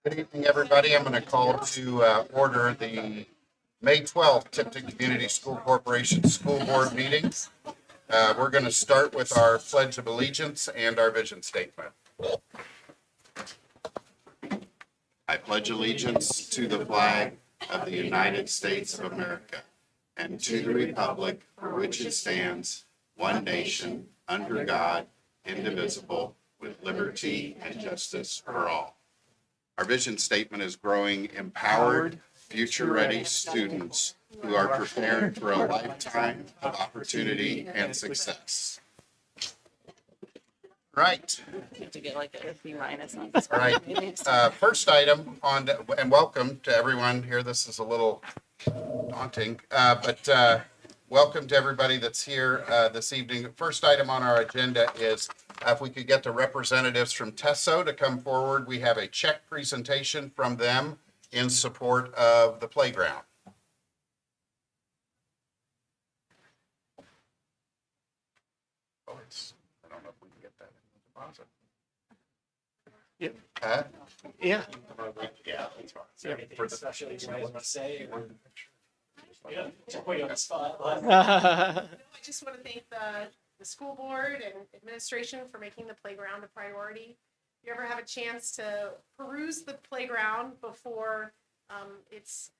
Good evening, everybody. I'm going to call to order the May 12th Tipton Community School Corporation School Board meeting. We're going to start with our Pledge of Allegiance and our vision statement. I pledge allegiance to the flag of the United States of America and to the republic for which it stands, one nation, under God, indivisible, with liberty and justice for all. Our vision statement is growing empowered, future-ready students who are prepared for a lifetime of opportunity and success. Right. You have to get like a B minus on All right. First item on, and welcome to everyone here. This is a little daunting, but welcome to everybody that's here this evening. First item on our agenda is if we could get the representatives from TESO to come forward. We have a check presentation from them in support of the playground. Oh, I don't know if we can get that in the deposit. Yep. Huh? Yeah. Yeah, that's fine. Anything special you guys want to say? Yeah, to put you on the spot. I just want to thank the school board and administration for making the playground a priority. If you ever have a chance to peruse the playground before it's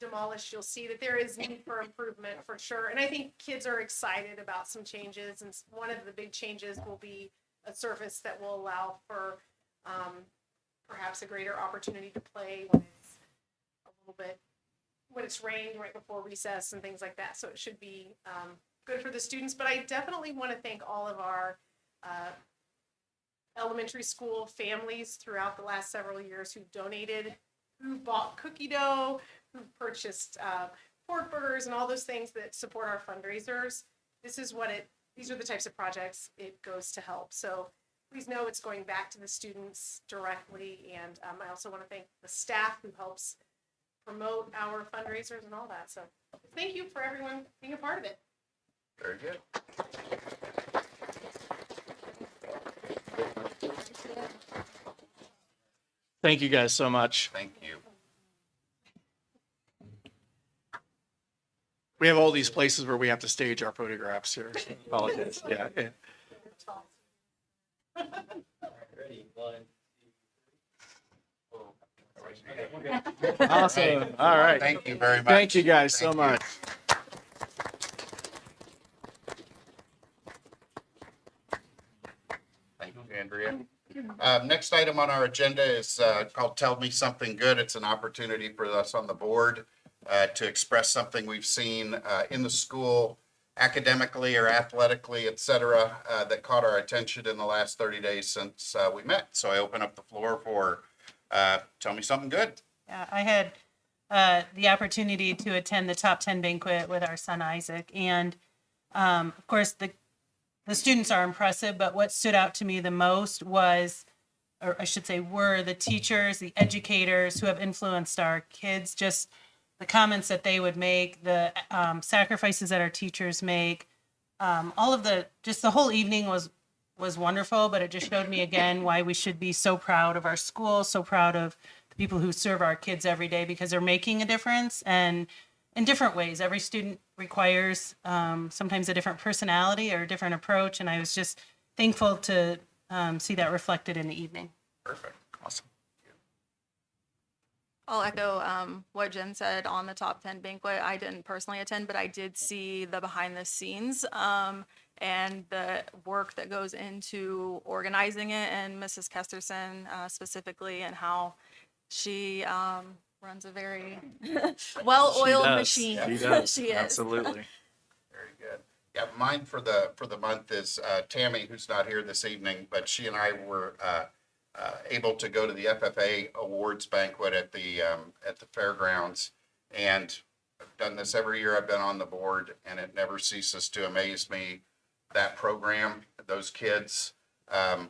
demolished, you'll see that there is need for improvement for sure. And I think kids are excited about some changes. And one of the big changes will be a surface that will allow for perhaps a greater opportunity to play when it's a little bit, when it's rained right before recess and things like that. So it should be good for the students. But I definitely want to thank all of our elementary school families throughout the last several years who donated, who bought cookie dough, who purchased pork burgers and all those things that support our fundraisers. These are the types of projects it goes to help. So please know it's going back to the students directly. And I also want to thank the staff who helps promote our fundraisers and all that. So thank you for everyone being a part of it. Very good. Thank you guys so much. Thank you. We have all these places where we have to stage our photographs here. So apologize. Yeah. Ready, 1, 2, 3. Awesome. All right. Thank you very much. Thank you guys so Thank you. much. Thank you, Andrea. Next item on our agenda is called Tell Me Something Good. It's an opportunity for us on the board to express something we've seen in the school, academically or athletically, et cetera, that caught our attention in the last 30 days since we met. So I open up the floor for Tell Me Something Good. Yeah, I had the opportunity to attend the top 10 banquet with our son Isaac. And of course, the students are impressive, but what stood out to me the most was, or I should say, were the teachers, the educators who have influenced our kids, just the comments that they would make, the sacrifices that our teachers make. All of the whole evening was wonderful, but it just showed me again why we should be so proud of our school, so proud of the people who serve our kids every day, because they're making a difference and in different ways. Every student requires sometimes a different personality or a different approach, and I was just thankful to see that reflected in the evening. Perfect. Awesome. I'll echo what Jen said on the top 10 banquet. I didn't personally attend, but I did see the behind the scenes and the work that goes into organizing it, and Mrs. Kesterson specifically, and how she runs a very well-oiled machine. She does. She is. Absolutely. Very good. Yeah, mine for the month is Tammy, who's not here this evening, but she and I were able to go to the FFA Awards banquet at the fairgrounds, and I've done this every year I've been on the board, and it never ceases to amaze me, that program, those kids,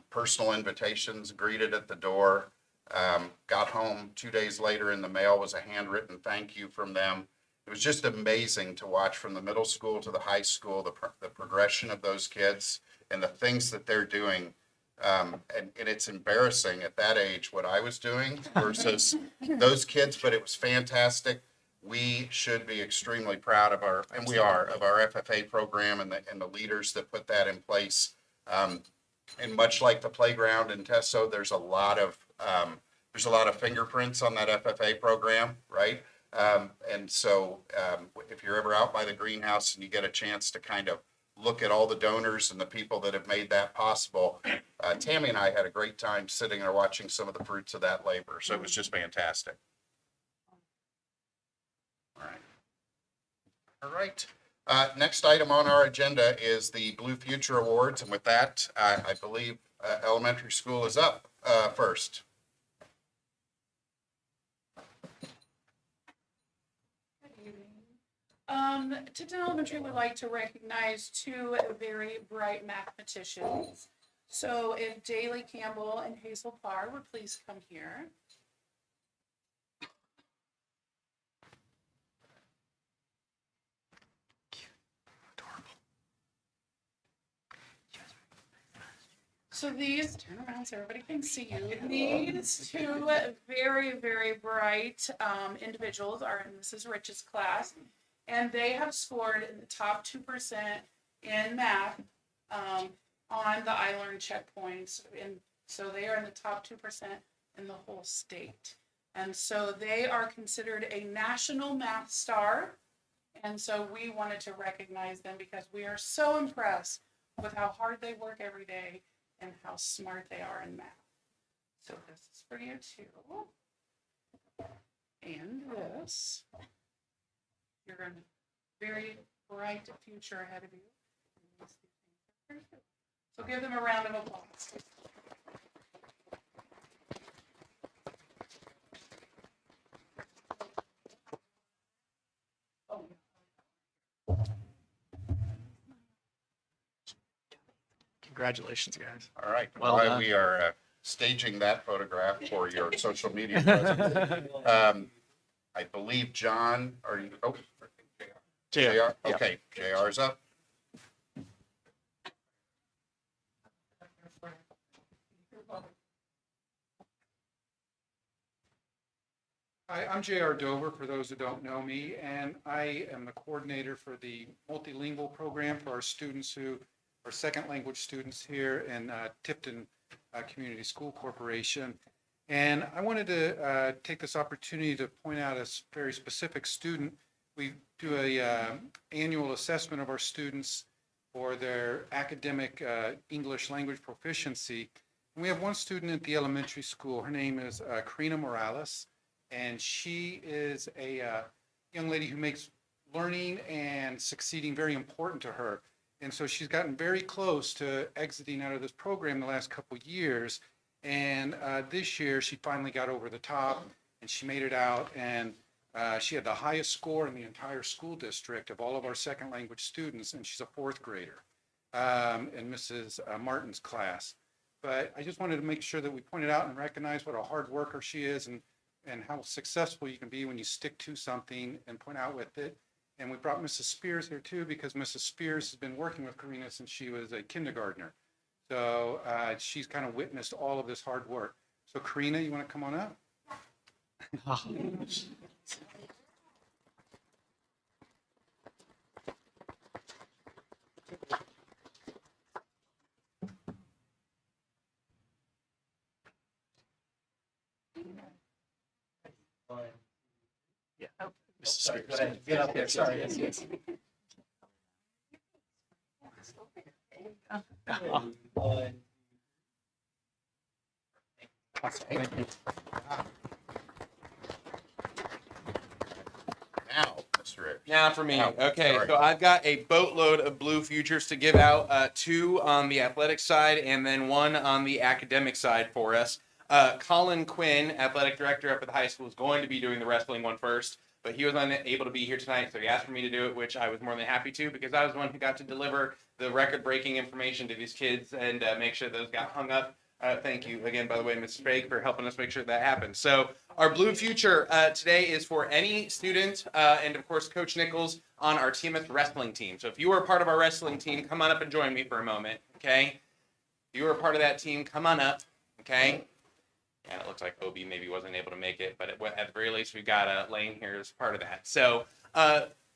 personal invitations greeted at the door, got home 2 days later in the mail was a handwritten thank you from them. It was just amazing to watch from the middle school to the high school, the progression of those kids and the things that they're doing And it's embarrassing at that age what I was doing versus those kids, but it was fantastic. We should be extremely proud of and we are, of our FFA program and the leaders that put that in place. And much like the playground in Tesso, there's a lot of fingerprints on that FFA program, right? And so if you're ever out by the greenhouse and you get a chance to kind of look at all the donors and the people that have made that possible, Tammy and I had a great time sitting there watching some of the fruits of that labor. So it was just fantastic. All right. All right. Next item on our agenda is the Blue Future Awards. And with that, I believe elementary school is up first. Tipton Elementary would like to recognize two very bright mathematicians. So if Daly Campbell and Hazel Parr would please come here. So these, turn around so everybody can see you. These two very, very bright individuals are in Mrs. Rich's class. And they have scored in the top 2% in math on the iLearn checkpoints. And so they are in the top 2% in the whole state. And so they are considered a national math star. And so we wanted to recognize them because we are so impressed with how hard they work every day and how smart they are in math. So this is for you too. And this. You're in a very bright future ahead of you. So give them a round of applause. Congratulations, guys. All right. Well While done. we are staging that photograph for your social media presence, I believe John, are you, oh, JR. Yeah. Okay, JR's up. Hi, I'm J.R. Dover, for those who don't know me, and I am the coordinator for the multilingual program for our students who are second language students here in Tipton Community School Corporation. And I wanted to take this opportunity to point out a very specific student. We do a annual assessment of our students for their academic English language proficiency. And we have one student at the elementary school. Her name is Karina Morales. And she is a young lady who makes learning and succeeding very important to her. And so she's gotten very close to exiting out of this program the last couple of years. And this year she finally got over the top and she made it out. And she had the highest score in the entire school district of all of our second language students. And she's a fourth grader in Mrs. Martin's class. But I just wanted to make sure that we pointed out and recognize what a hard worker she is and how successful you can be when you stick to something and point out with it. And we brought Mrs. Spears here too, because Mrs. Spears has been working with Karina since she was a kindergartner. So she's kind of witnessed all of this hard work. So Karina, you want to come on up? Mrs. Sorry, Spears. go ahead. Get up there, sorry, yes. One. Thank you. Now, Mr. Rich. Now for me. Oh, Okay, sorry. so I've got a boatload of Blue Futures to give out, two on the athletic side and then one on the academic side for us. Colin Quinn, athletic director up at the high school, is going to be doing the wrestling one first, but he was unable to be here tonight, so he asked for me to do it, which I was more than happy to, because I was the one who got to deliver the record-breaking information to these kids and make sure those got hung up. Thank you again, by the way, Ms. Sprague, for helping us make sure that happened. So our Blue Future today is for any student and, of course, Coach Nichols on our TMS wrestling team. So if you are part of our wrestling team, come on up and join me for a moment, okay? If you were a part of that team, come on up, okay? And it looks like Obi maybe wasn't able to make it, but at the very least, we've got Lane here as part of that. So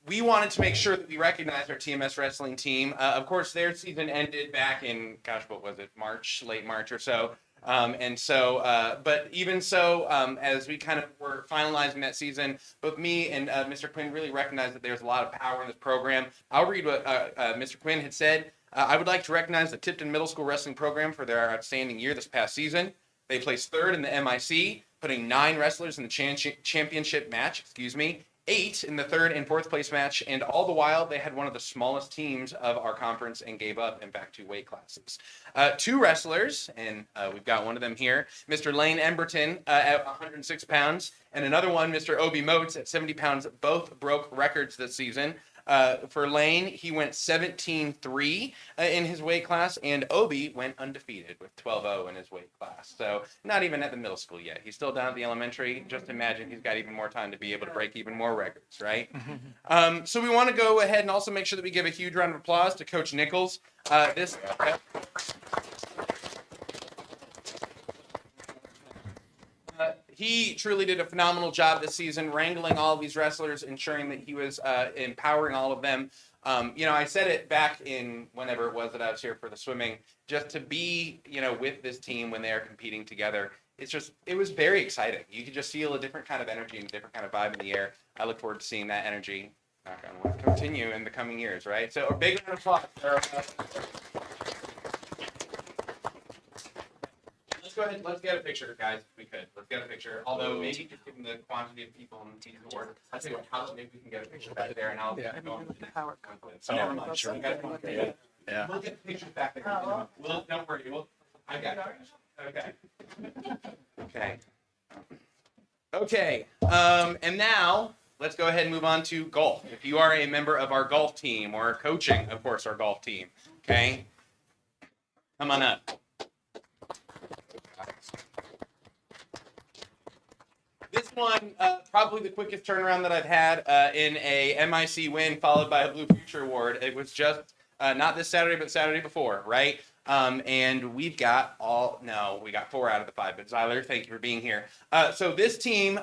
we wanted to make sure that we recognized our TMS wrestling team. Of course, their season ended back in, gosh, what was it, March, late March or so. But even so, as we kind of were finalizing that season, both me and Mr. Quinn really recognized that there's a lot of power in this program. I'll read what Mr. Quinn had said. I would like to recognize the Tipton Middle School Wrestling Program for their outstanding year this past season. They placed third in the MIC, putting 9 wrestlers in the championship match, 8 in the third and fourth place match, and all the while they had one of the smallest teams of our conference and gave up, in fact, 2 weight classes. 2 wrestlers, and we've got one of them here, Mr. Lane Emberton at 106 pounds, and another one, Mr. Obi Motes at 70 pounds, both broke records this season. For Lane, he went 17-3 in his weight class, and Obi went undefeated with 12-0 in his weight class. So not even at the middle school yet. He's still down at the elementary. Just imagine he's got even more time to be able to break even more records, right? So we want to go ahead and also make sure that we give a huge round of applause to Coach Nichols. He truly did a phenomenal job this season, wrangling all of these wrestlers, ensuring that he was empowering all of them. I said it back in whenever it was that I was here for the swimming, just to be, with this team when they are competing together. It was very exciting. You could just feel a different kind of energy and a different kind of vibe in the air. I look forward to seeing that energy continue in the coming years, right? So a big round of applause for Let's go ahead. Let's get a picture, guys. If we could, let's get a picture. Although maybe just given the quantity of people in the board, I tell you what, how maybe we can get a picture back there, and I'll go on to the power conference. So never mind. Sure. Yeah. We'll get pictures back there. Don't worry. I got it. Okay. Okay. And now let's go ahead and move on to golf. If you are a member of our golf team or coaching, of course, our golf team, okay, come on up. This one, probably the quickest turnaround that I've had in a MIC win, followed by a Blue Future Award. It was just not this Saturday, but Saturday before, right? And we got 4 out of the 5. But Zyler, thank you for being here. So this team,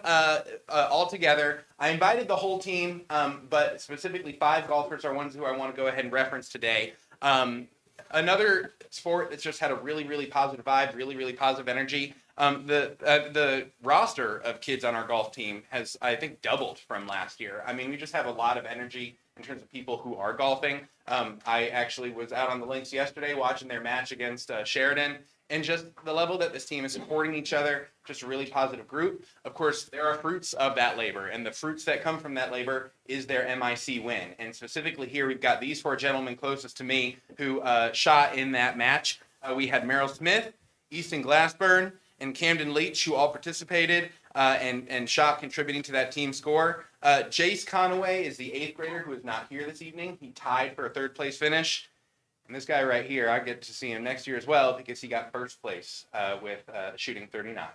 all together, I invited the whole team, but specifically 5 golfers are ones who I want to go ahead and reference today. Another sport that's just had a really, really positive vibe, really, really positive energy. The roster of kids on our golf team has, I think, doubled from last year. I mean, we just have a lot of energy in terms of people who are golfing. I actually was out on the links yesterday watching their match against Sheridan, and just the level that this team is supporting each other, just a really positive group. Of course, there are fruits of that labor, and the fruits that come from that labor is their MIC win. And specifically here, we've got these 4 gentlemen closest to me who shot in that match. We had Merrill Smith, Easton Glassburn, and Camden Leach, who all participated and shot, contributing to that team score. Jace Conaway is the 8th grader who is not here this evening. He tied for a 3rd place finish. And this guy right here, I get to see him next year as well because he got 1st place with shooting 39,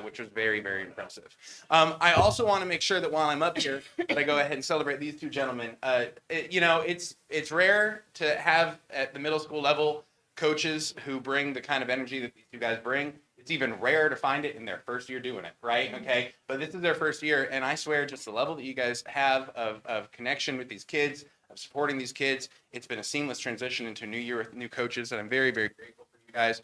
which was very, very impressive. I also want to make sure that while I'm up here, that I go ahead and celebrate these 2 gentlemen. It's rare to have at the middle school level coaches who bring the kind of energy that these 2 guys bring. It's even rare to find it in their first year doing it, right? Okay, but this is their first year, and I swear just the level that you guys have of connection with these kids, of supporting these kids, it's been a seamless transition into a new year with new coaches, and I'm very, very grateful for you guys.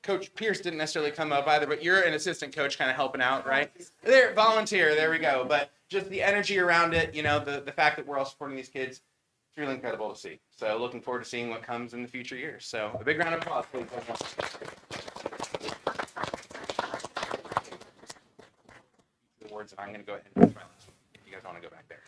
Coach Pierce didn't necessarily come up either, but you're an assistant coach kind of helping out, right? There, volunteer, there we go. But just the energy around it, the fact that we're all supporting these kids, it's really incredible to see. So looking forward to seeing what comes in the future years. So a big round of applause, please. Awards, and I'm going to go ahead and finish my list if you guys want to go back there.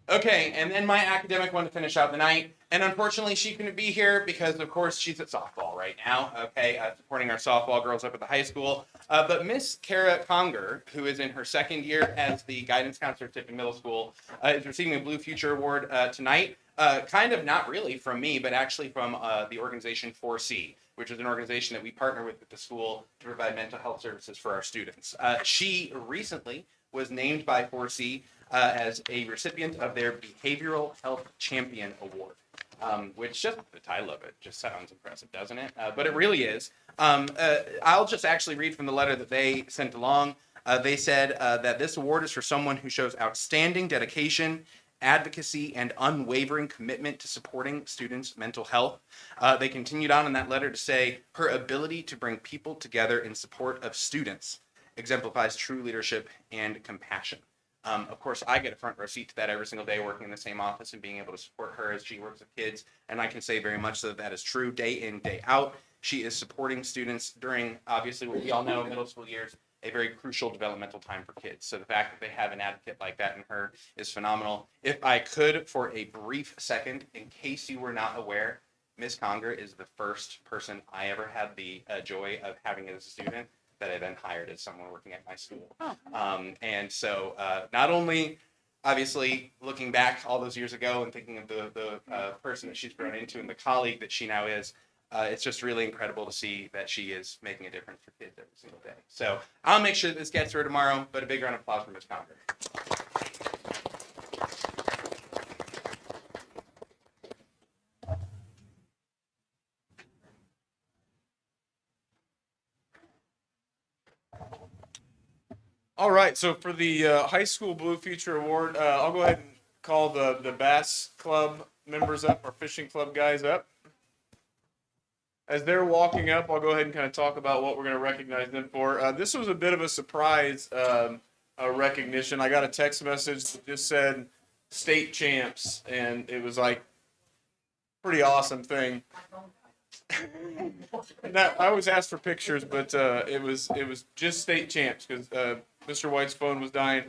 Okay, and then my academic one to finish out the night. And unfortunately, she couldn't be here because, of course, she's at softball right now, okay, supporting our softball girls up at the high school. But Miss Kara Conger, who is in her 2nd year as the guidance counselor at Tipton Middle School, is receiving a Blue Future Award tonight. Kind of not really from me, but actually from the organization 4C, which is an organization that we partner with the school to provide mental health services for our students. She recently was named by 4C as a recipient of their Behavioral Health Champion Award. which just the title of it just sounds impressive, doesn't it? But it really is. I'll just actually read from the letter that they sent along. They said that this award is for someone who shows outstanding dedication, advocacy, and unwavering commitment to supporting students' mental health. They continued on in that letter to say, her ability to bring people together in support of students exemplifies true leadership and compassion. Of course, I get a front row seat to that every single day working in the same office and being able to support her as she works with kids. And I can say very much so that that is true day in, day out. She is supporting students during, obviously, what we all know, middle school years, a very crucial developmental time for kids. So the fact that they have an advocate like that in her is phenomenal. If I could, for a brief second, in case you were not aware, Miss Conger is the first person I ever had the joy of having as a student that I then hired as someone working at my school. And so not only, obviously, looking back all those years ago and thinking of the person that she's grown into and the colleague that she now is, it's just really incredible to see that she is making a difference for kids every single day. So I'll make sure that this gets to her tomorrow, but a big round of applause for Ms. Conger. All right, so for the High School Blue Future Award, I'll go ahead and call the Bass Club members up, our fishing club guys up. As they're walking up, I'll go ahead and kind of talk about what we're going to recognize them for. This was a bit of a surprise recognition. I got a text message that just said state champs, and it was like pretty awesome thing. I always asked for pictures, but it was just state champs because Mr. White's phone was dying.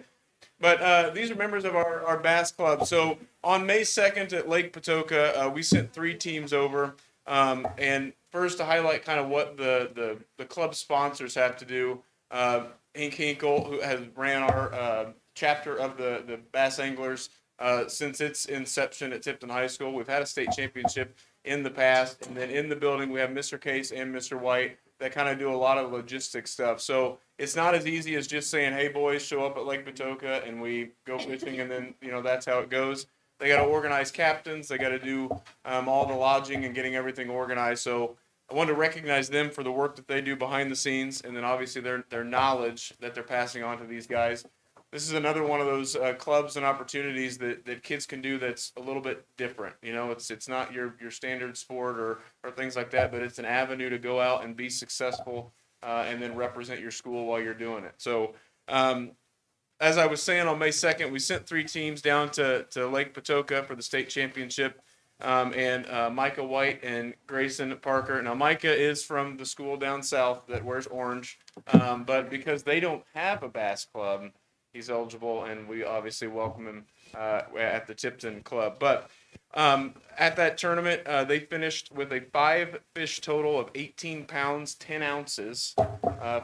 But these are members of our bass club. So on May 2nd at Lake Patoka, we sent 3 teams over. And first to highlight kind of what the club sponsors have to do, Hank Hinkle, who has ran our chapter of the Bass Anglers since its inception at Tipton High School. We've had a state championship in the past, and then in the building we have Mr. Case and Mr. White that kind of do a lot of logistics stuff. So it's not as easy as just saying, hey boys, show up at Lake Patoka and we go fishing, and then that's how it goes. They got to organize captains. They got to do all the lodging and getting everything organized. So I want to recognize them for the work that they do behind the scenes, and then obviously their knowledge that they're passing on to these guys. This is another one of those clubs and opportunities that kids can do that's a little bit different. It's not your standard sport or things like that, but it's an avenue to go out and be successful and then represent your school while you're doing it. So as I was saying, on May 2nd, we sent 3 teams down to Lake Patoka for the state championship. And Micah White and Grayson Parker. Now, Micah is from the school down south that wears orange, but because they don't have a bass club, he's eligible, and we obviously welcome him at the Tipton Club. But at that tournament, they finished with a 5-fish total of 18 pounds, 10 ounces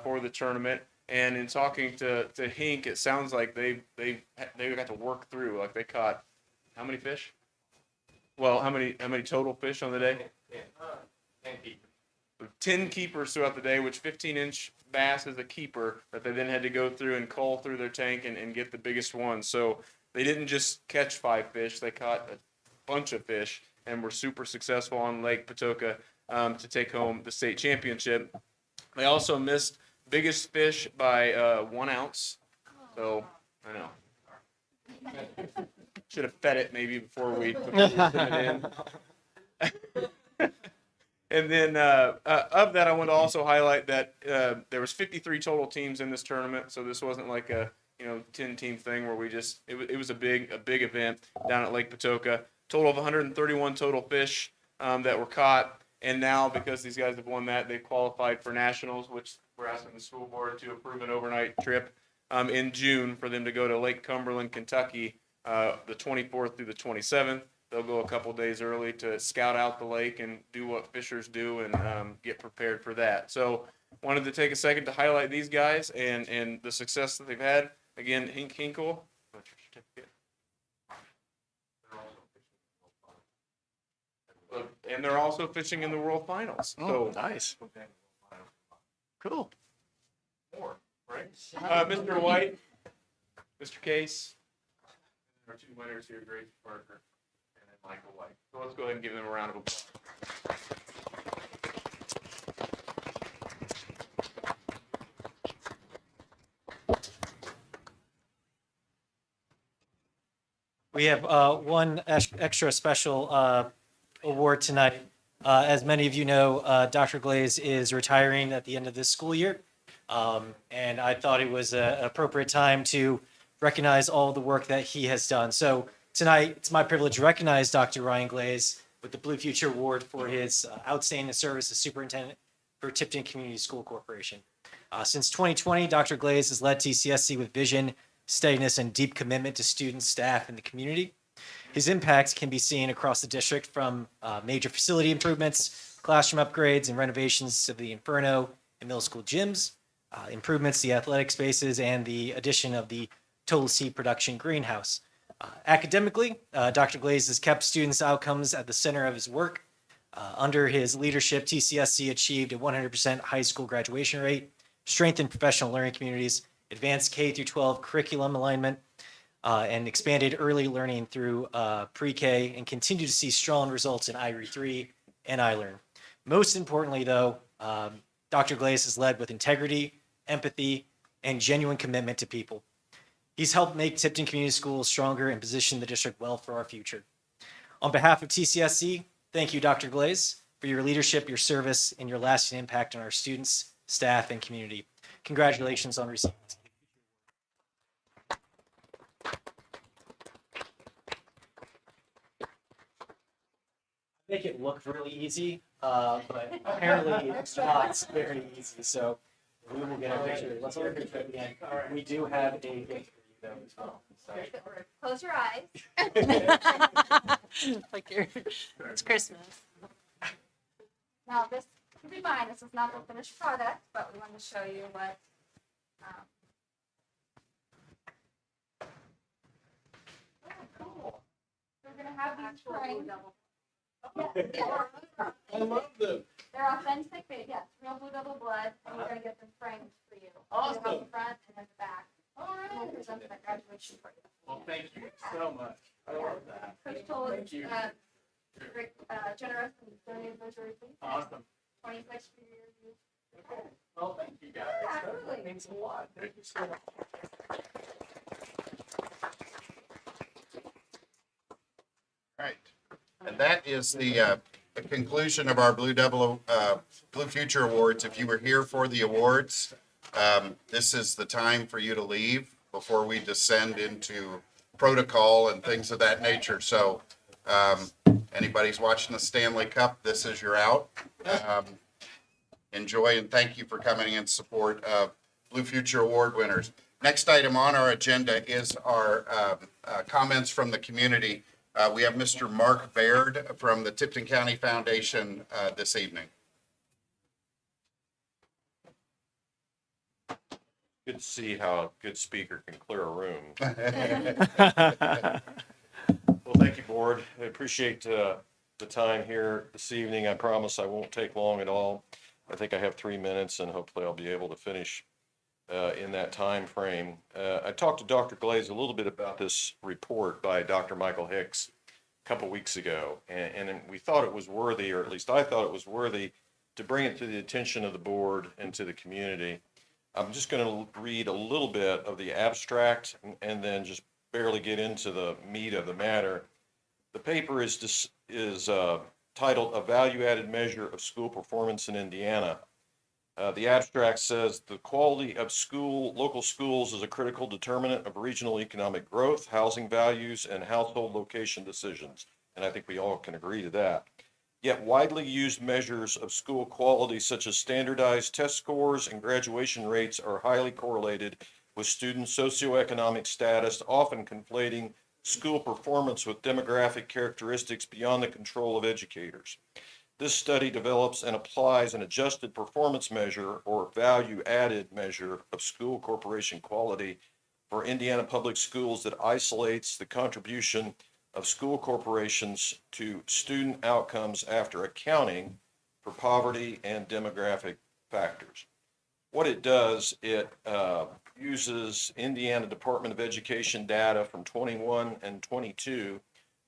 for the tournament. And in talking to Hink, it sounds like they got to work through. Like they caught how many fish? Well, how many total fish on the day? 10 keepers. 10 keepers throughout the day, which 15-inch bass is a keeper that they then had to go through and cull through their tank and get the biggest one. So they didn't just catch 5 fish; they caught a bunch of fish and were super successful on Lake Patoka to take home the state championship. They also missed biggest fish by 1 ounce. So I know. Should have fed it maybe before we put it in. And then of that, I want to also highlight that there was 53 total teams in this tournament. So this wasn't like a 10-team thing where it was a big event down at Lake Patoka. Total of 131 total fish that were caught. And now, because these guys have won that, they've qualified for nationals, which we're asking the school board to approve an overnight trip in June for them to go to Lake Cumberland, Kentucky, the 24th through the 27th. They'll go a couple days early to scout out the lake and do what fishers do and get prepared for that. So wanted to take a second to highlight these guys and the success that they've had. Again, Hink Hinkle. What's your certificate? And they're also fishing in the World Finals. Oh, So nice. Cool. more, right? Mr. White, Mr. Case, our 2 winners here, Grace Parker, and then Michael White. So let's go ahead and give him a round of applause. We have one extra special award tonight. As many of you know, Dr. Glaze is retiring at the end of this school year. And I thought it was an appropriate time to recognize all the work that he has done. So tonight, it's my privilege to recognize Dr. Ryan Glaze with the Blue Future Award for his outstanding service as superintendent for Tipton Community School Corporation. Since 2020, Dr. Glaze has led TCSC with vision, steadiness, and deep commitment to students, staff, and the community. His impacts can be seen across the district from major facility improvements, classroom upgrades, and renovations to the Inferno and middle school gyms, improvements to the athletic spaces, and the addition of the Total Seed Production Greenhouse. Academically, Dr. Glaze has kept students' outcomes at the center of his work. Under his leadership, TCSC achieved a 100% high school graduation rate, strengthened professional learning communities, advanced K-12 curriculum alignment, and expanded early learning through pre-K, and continue to see strong results in IRE 3 and iLearn. Most importantly, though, Dr. Glaze has led with integrity, empathy, and genuine commitment to people. He's helped make Tipton Community Schools stronger and position the district well for our future. On behalf of TCSC, thank you, Dr. Glaze, for your leadership, your service, and your lasting impact on our students, staff, and community. Congratulations on receiving this. Make it look really easy, but apparently it's not very easy. So we will get a picture. Let's get a picture at the end. We do have a gift for you though as well. Close your eyes. Like it's Christmas. Now this, keep in mind, this is not the finished product, but we want to show you what. Cool. We're gonna have these framed. I love them. They're authentic, yes, real Blue Devil blood, and we're gonna get them framed for you. Awesome. You'll have the front and then the back. All And we'll right. present them at graduation for you. Well, thank you so much. I love that. Coach Toll is, Thank you. very, generous and donated those jerseys. Awesome. 26 for your use. Well, thank you guys. Yeah, That absolutely. means a lot. Thank you so much. Right. And that is the conclusion of our Blue Future Awards. If you were here for the awards, this is the time for you to leave before we descend into protocol and things of that nature. So anybody's watching the Stanley Cup, this is your out. Enjoy and thank you for coming in support of Blue Future Award winners. Next item on our agenda is our comments from the community. We have Mr. Mark Baird from the Tipton County Foundation this evening. Good to see how a good speaker can clear a room. Well, thank you, board. I appreciate the time here this evening. I promise I won't take long at all. I think I have 3 minutes and hopefully I'll be able to finish in that time frame. I talked to Dr. Glaze a little bit about this report by Dr. Michael Hicks a couple weeks ago, and we thought it was worthy, or at least I thought it was worthy, to bring it to the attention of the board and to the community. I'm just going to read a little bit of the abstract and then just barely get into the meat of the matter. The paper is titled "A Value-Added Measure of School Performance in Indiana." The abstract says the quality of local schools is a critical determinant of regional economic growth, housing values, and household location decisions. And I think we all can agree to that. Yet widely used measures of school quality, such as standardized test scores and graduation rates, are highly correlated with student socioeconomic status, often conflating school performance with demographic characteristics beyond the control of educators. This study develops and applies an adjusted performance measure or value-added measure of school corporation quality for Indiana public schools that isolates the contribution of school corporations to student outcomes after accounting for poverty and demographic factors. What it does, it uses Indiana Department of Education data from 21 and 22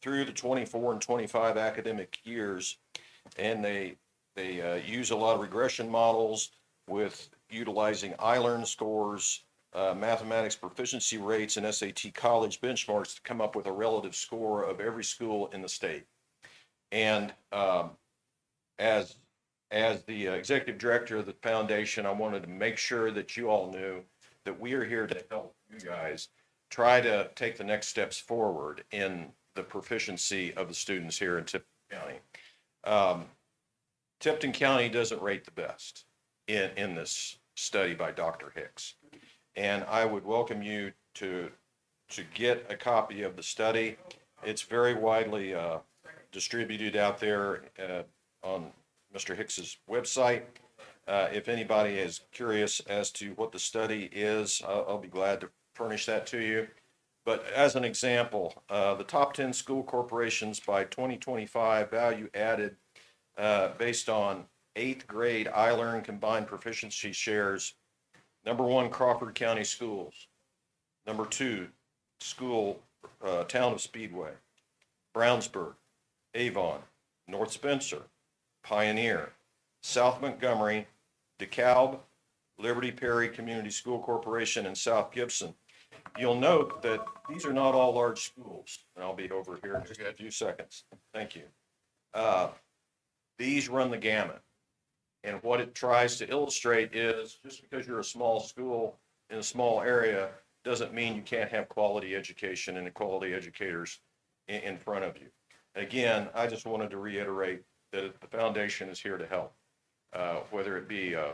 through the 24 and 25 academic years. And they use a lot of regression models with utilizing iLearn scores, mathematics proficiency rates, and SAT college benchmarks to come up with a relative score of every school in the state. And as the executive director of the foundation, I wanted to make sure that you all knew that we are here to help you guys try to take the next steps forward in the proficiency of the students here in Tipton County. Tipton County doesn't rate the best in this study by Dr. Hicks. And I would welcome you to get a copy of the study. It's very widely distributed out there on Mr. Hicks's website. If anybody is curious as to what the study is, I'll be glad to furnish that to you. But as an example, the top 10 school corporations by 2025 value added based on 8th grade iLearn combined proficiency shares. Number 1, Crawford County Schools. Number 2, Town of Speedway, Brownsburg, Avon, North Spencer, Pioneer, South Montgomery, DeKalb, Liberty Perry Community School Corporation, and South Gibson. You'll note that these are not all large schools, and I'll be over here in just a few seconds. Thank you. These run the gamut. And what it tries to illustrate is just because you're a small school in a small area doesn't mean you can't have quality education and quality educators in front of you. Again, I just wanted to reiterate that the foundation is here to help, whether it be a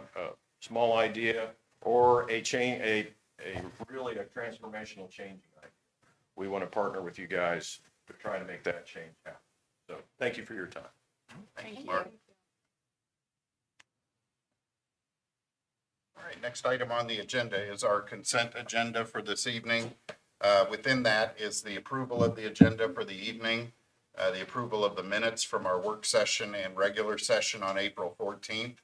small idea or a really a transformational changing idea. We want to partner with you guys to try to make that change happen. So thank you for your time. Thank you, Mark. All right, next item on the agenda is our consent agenda for this evening. Within that is the approval of the agenda for the evening, the approval of the minutes from our work session and regular session on April 14th.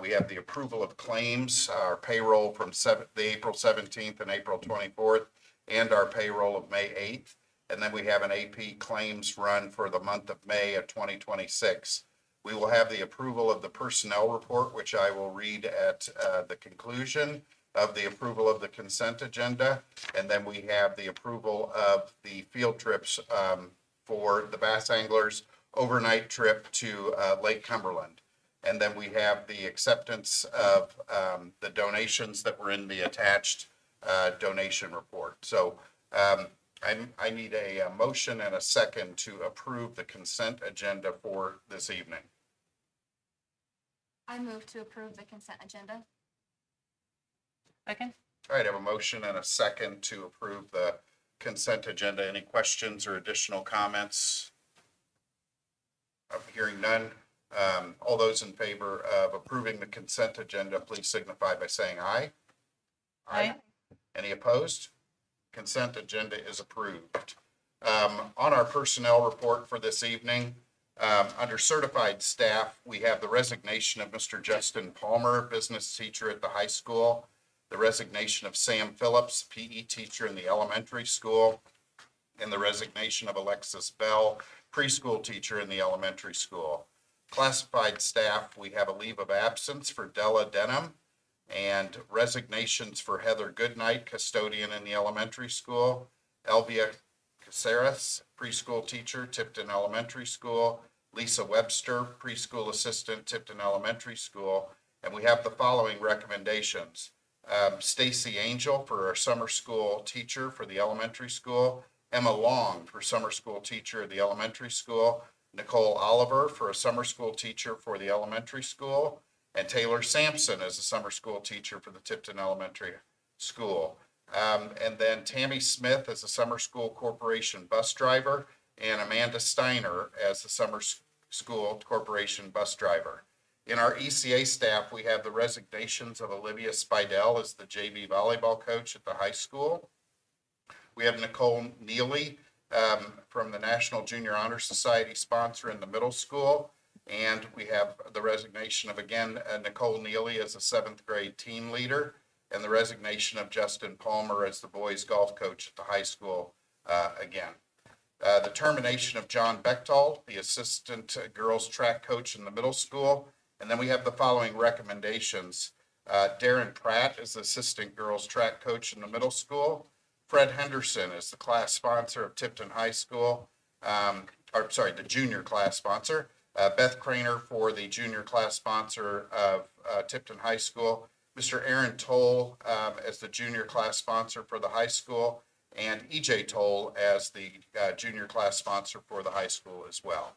We have the approval of claims, our payroll from the April 17th and April 24th, and our payroll of May 8th. And then we have an AP claims run for the month of May of 2026. We will have the approval of the personnel report, which I will read at the conclusion of the approval of the consent agenda. And then we have the approval of the field trips for the bass anglers overnight trip to Lake Cumberland. And then we have the acceptance of the donations that were in the attached donation report. So I need a motion and a second to approve the consent agenda for this evening. I move to approve the consent agenda. Second? All right, I have a motion and a second to approve the consent agenda. Any questions or additional comments? I'm hearing none. All those in favor of approving the consent agenda, please signify by saying aye. Aye. Any opposed? Consent agenda is approved. On our personnel report for this evening, under certified staff, we have the resignation of Mr. Justin Palmer, business teacher at the high school, the resignation of Sam Phillips, PE teacher in the elementary school, and the resignation of Alexis Bell, preschool teacher in the elementary school. Classified staff, we have a leave of absence for Della Denham and resignations for Heather Goodnight, custodian in the elementary school, Elvia Caceres, preschool teacher, Tipton Elementary School, Lisa Webster, preschool assistant, Tipton Elementary School, and we have the following recommendations. Stacy Angel for our summer school teacher for the elementary school, Emma Long for summer school teacher at the elementary school, Nicole Oliver for a summer school teacher for the elementary school, and Taylor Sampson as a summer school teacher for the Tipton Elementary School. And then Tammy Smith as a summer school corporation bus driver, and Amanda Steiner as the summer school corporation bus driver. In our ECA staff, we have the resignations of Olivia Spidell as the JV volleyball coach at the high school. We have Nicole Neely from the National Junior Honor Society sponsor in the middle school. And we have the resignation of, again, Nicole Neely as a 7th grade team leader, and the resignation of Justin Palmer as the boys golf coach at the high school again. The termination of John Bechtold, the assistant girls track coach in the middle school. And then we have the following recommendations. Darren Pratt is the assistant girls track coach in the middle school. Fred Henderson is the class sponsor of Tipton High School, the junior class sponsor. Beth Craner for the junior class sponsor of Tipton High School. Mr. Aaron Toll as the junior class sponsor for the high school, and EJ Toll as the junior class sponsor for the high school as well.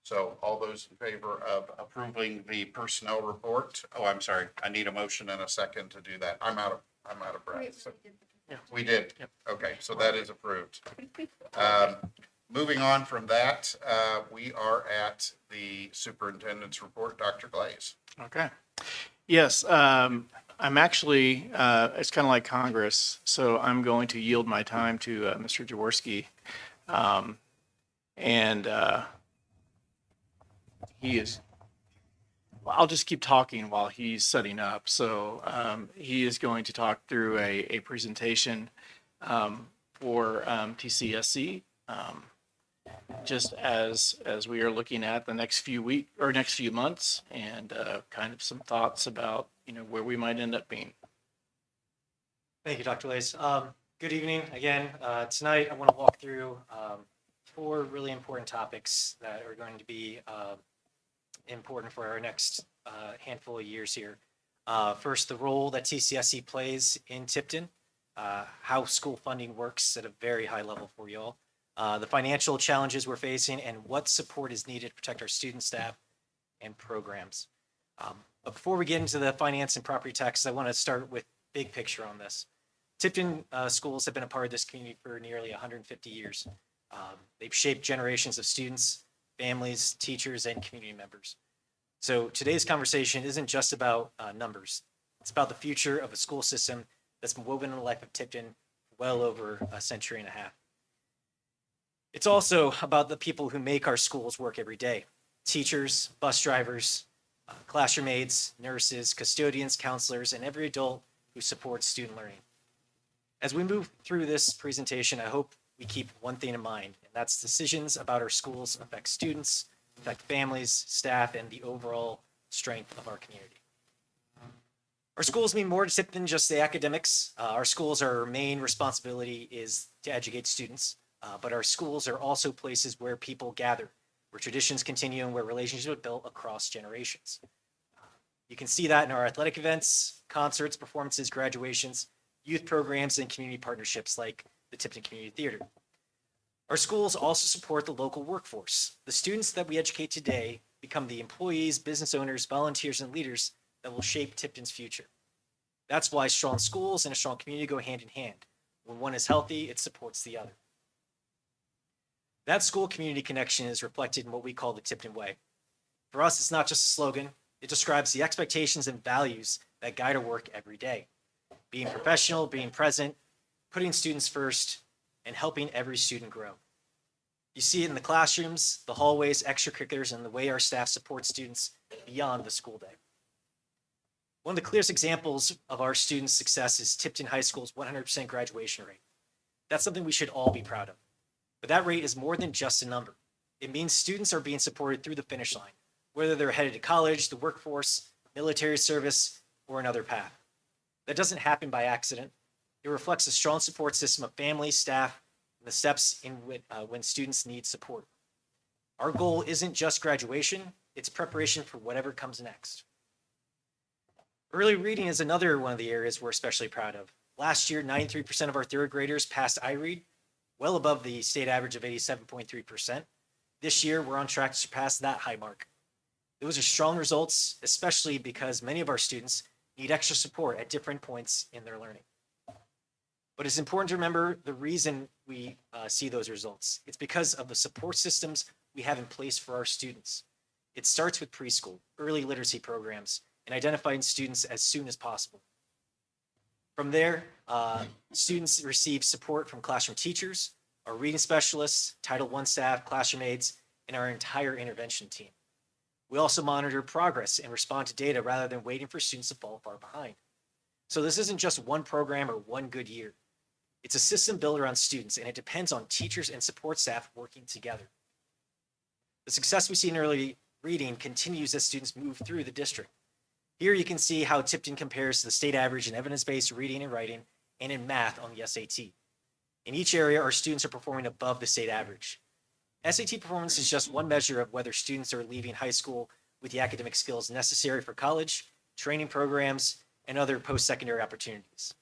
So all those in favor of approving the personnel report? Oh, I'm sorry. I need a motion and a second to do that. I'm out of breath. So. We did. Okay, so that is approved. Moving on from that, we are at the superintendent's report. Dr. Glaze. Okay. Yes, I'm actually, it's kind of like Congress, so I'm going to yield my time to Mr. Jaworski. He is, well, I'll just keep talking while he's setting up. So he is going to talk through a presentation for TCSC. Just as we are looking at the next few months, and kind of some thoughts about where we might end up being. Thank you, Dr. Lace. Good evening again. Tonight, I want to walk through 4 really important topics that are going to be important for our next handful of years here. First, the role that TCSC plays in Tipton, how school funding works at a very high level for you all. The financial challenges we're facing, and what support is needed to protect our student, staff, and programs. But before we get into the finance and property taxes, I want to start with big picture on this. Tipton schools have been a part of this community for nearly 150 years. They've shaped generations of students, families, teachers, and community members. So today's conversation isn't just about numbers. It's about the future of a school system that's been woven in the life of Tipton for well over a century and a half. It's also about the people who make our schools work every day. Teachers, bus drivers, classroom aides, nurses, custodians, counselors, and every adult who supports student learning. As we move through this presentation, I hope we keep one thing in mind, and that's decisions about our schools affect students, affect families, staff, and the overall strength of our community. Our schools mean more to Tipton than just the academics. Our schools, our main responsibility is to educate students. But our schools are also places where people gather, where traditions continue, and where relationships are built across generations. You can see that in our athletic events, concerts, performances, graduations, youth programs, and community partnerships like the Tipton Community Theater. Our schools also support the local workforce. The students that we educate today become the employees, business owners, volunteers, and leaders that will shape Tipton's future. That's why strong schools and a strong community go hand in hand. When one is healthy, it supports the other. That school-community connection is reflected in what we call the Tipton Way. For us, it's not just a slogan. It describes the expectations and values that guide our work every day. Being professional, being present, putting students first, and helping every student grow. You see it in the classrooms, the hallways, extracurriculars, and the way our staff supports students beyond the school day. One of the clearest examples of our students' success is Tipton High School's 100% graduation rate. That's something we should all be proud of. But that rate is more than just a number. It means students are being supported through the finish line, whether they're headed to college, the workforce, military service, or another path. That doesn't happen by accident. It reflects a strong support system of family, staff, and the steps in when students need support. Our goal isn't just graduation, it's preparation for whatever comes next. Early reading is another one of the areas we're especially proud of. Last year, 93% of our third graders passed iRead, well above the state average of 87.3%. This year, we're on track to surpass that high mark. Those are strong results, especially because many of our students need extra support at different points in their learning. But it's important to remember the reason we see those results. It's because of the support systems we have in place for our students. It starts with preschool, early literacy programs, and identifying students as soon as possible. From there, students receive support from classroom teachers, our reading specialists, Title I staff, classroom aides, and our entire intervention team. We also monitor progress and respond to data rather than waiting for students to fall far behind. So this isn't just one program or one good year. It's a system built around students, and it depends on teachers and support staff working together. The success we see in early reading continues as students move through the district. Here you can see how Tipton compares to the state average in evidence-based reading and writing and in math on the SAT. In each area, our students are performing above the state average. SAT performance is just one measure of whether students are leaving high school with the academic skills necessary for college, training programs, and other post-secondary opportunities.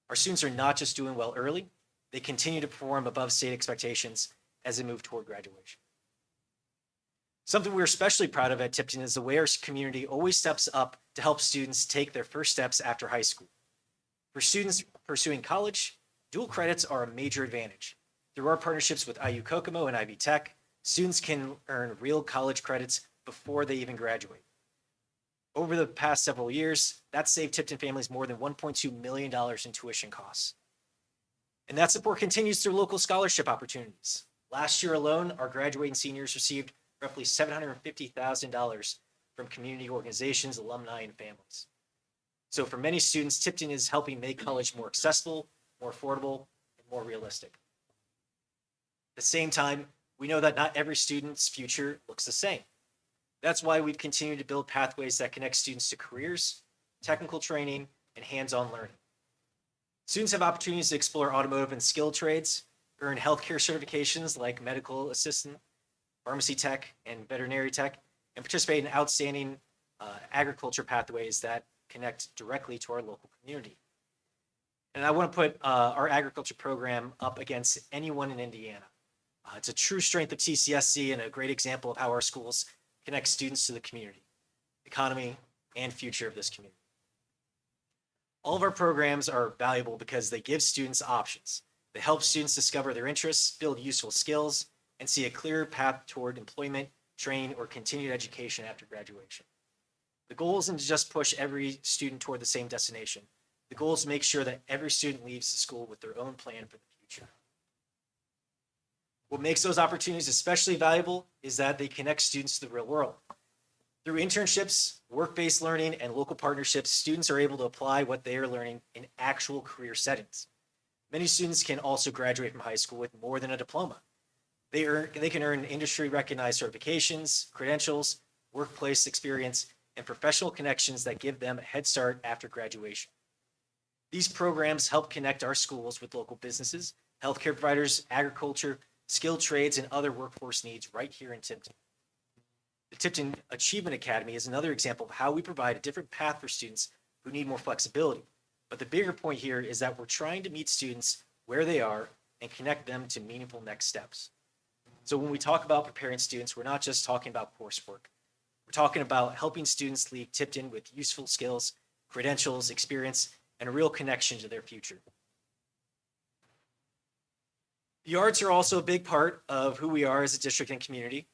Our students are not just doing well early, they continue to perform above state expectations as they move toward graduation. Something we're especially proud of at Tipton is the way our community always steps up to help students take their first steps after high school. For students pursuing college, dual credits are a major advantage. Through our partnerships with IU Kokomo and Ivy Tech, students can earn real college credits before they even graduate. Over the past several years, that saved Tipton families more than $1.2 million in tuition costs. And that support continues through local scholarship opportunities. Last year alone, our graduating seniors received roughly $750,000 from community organizations, alumni, and families. So for many students, Tipton is helping make college more accessible, more affordable, and more realistic. At the same time, we know that not every student's future looks the same. That's why we've continued to build pathways that connect students to careers, technical training, and hands-on learning. Students have opportunities to explore automotive and skilled trades, earn healthcare certifications like medical assistant, pharmacy tech, and veterinary tech, and participate in outstanding agriculture pathways that connect directly to our local community. And I want to put our agriculture program up against anyone in Indiana. It's a true strength of TCSC and a great example of how our schools connect students to the community, economy, and future of this community. All of our programs are valuable because they give students options. They help students discover their interests, build useful skills, and see a clear path toward employment, training, or continued education after graduation. The goal isn't to just push every student toward the same destination. The goal is to make sure that every student leaves the school with their own plan for the future. What makes those opportunities especially valuable is that they connect students to the real world. Through internships, work-based learning, and local partnerships, students are able to apply what they are learning in actual career settings. Many students can also graduate from high school with more than a diploma. They can earn industry-recognized certifications, credentials, workplace experience, and professional connections that give them a head start after graduation. These programs help connect our schools with local businesses, healthcare providers, agriculture, skilled trades, and other workforce needs right here in Tipton. The Tipton Achievement Academy is another example of how we provide a different path for students who need more flexibility. But the bigger point here is that we're trying to meet students where they are and connect them to meaningful next steps. So when we talk about preparing students, we're not just talking about coursework. We're talking about helping students leave Tipton with useful skills, credentials, experience, and a real connection to their future. The arts are also a big part of who we are as a district and community.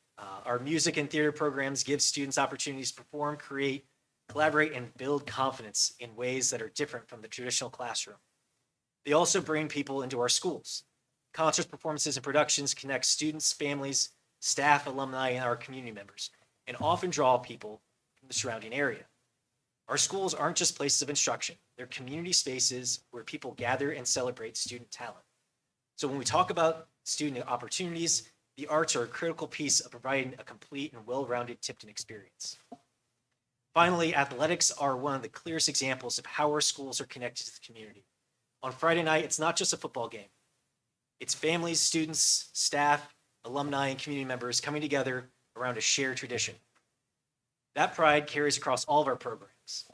Our music and theater programs give students opportunities to perform, create, collaborate, and build confidence in ways that are different from the traditional classroom. They also bring people into our schools. Concerts, performances, and productions connect students, families, staff, alumni, and our community members, and often draw people from the surrounding area. Our schools aren't just places of instruction. They're community spaces where people gather and celebrate student talent. So when we talk about student opportunities, the arts are a critical piece of providing a complete and well-rounded Tipton experience. Finally, athletics are one of the clearest examples of how our schools are connected to the community. On Friday night, it's not just a football game. It's families, students, staff, alumni, and community members coming together around a shared tradition. That pride carries across all of our programs.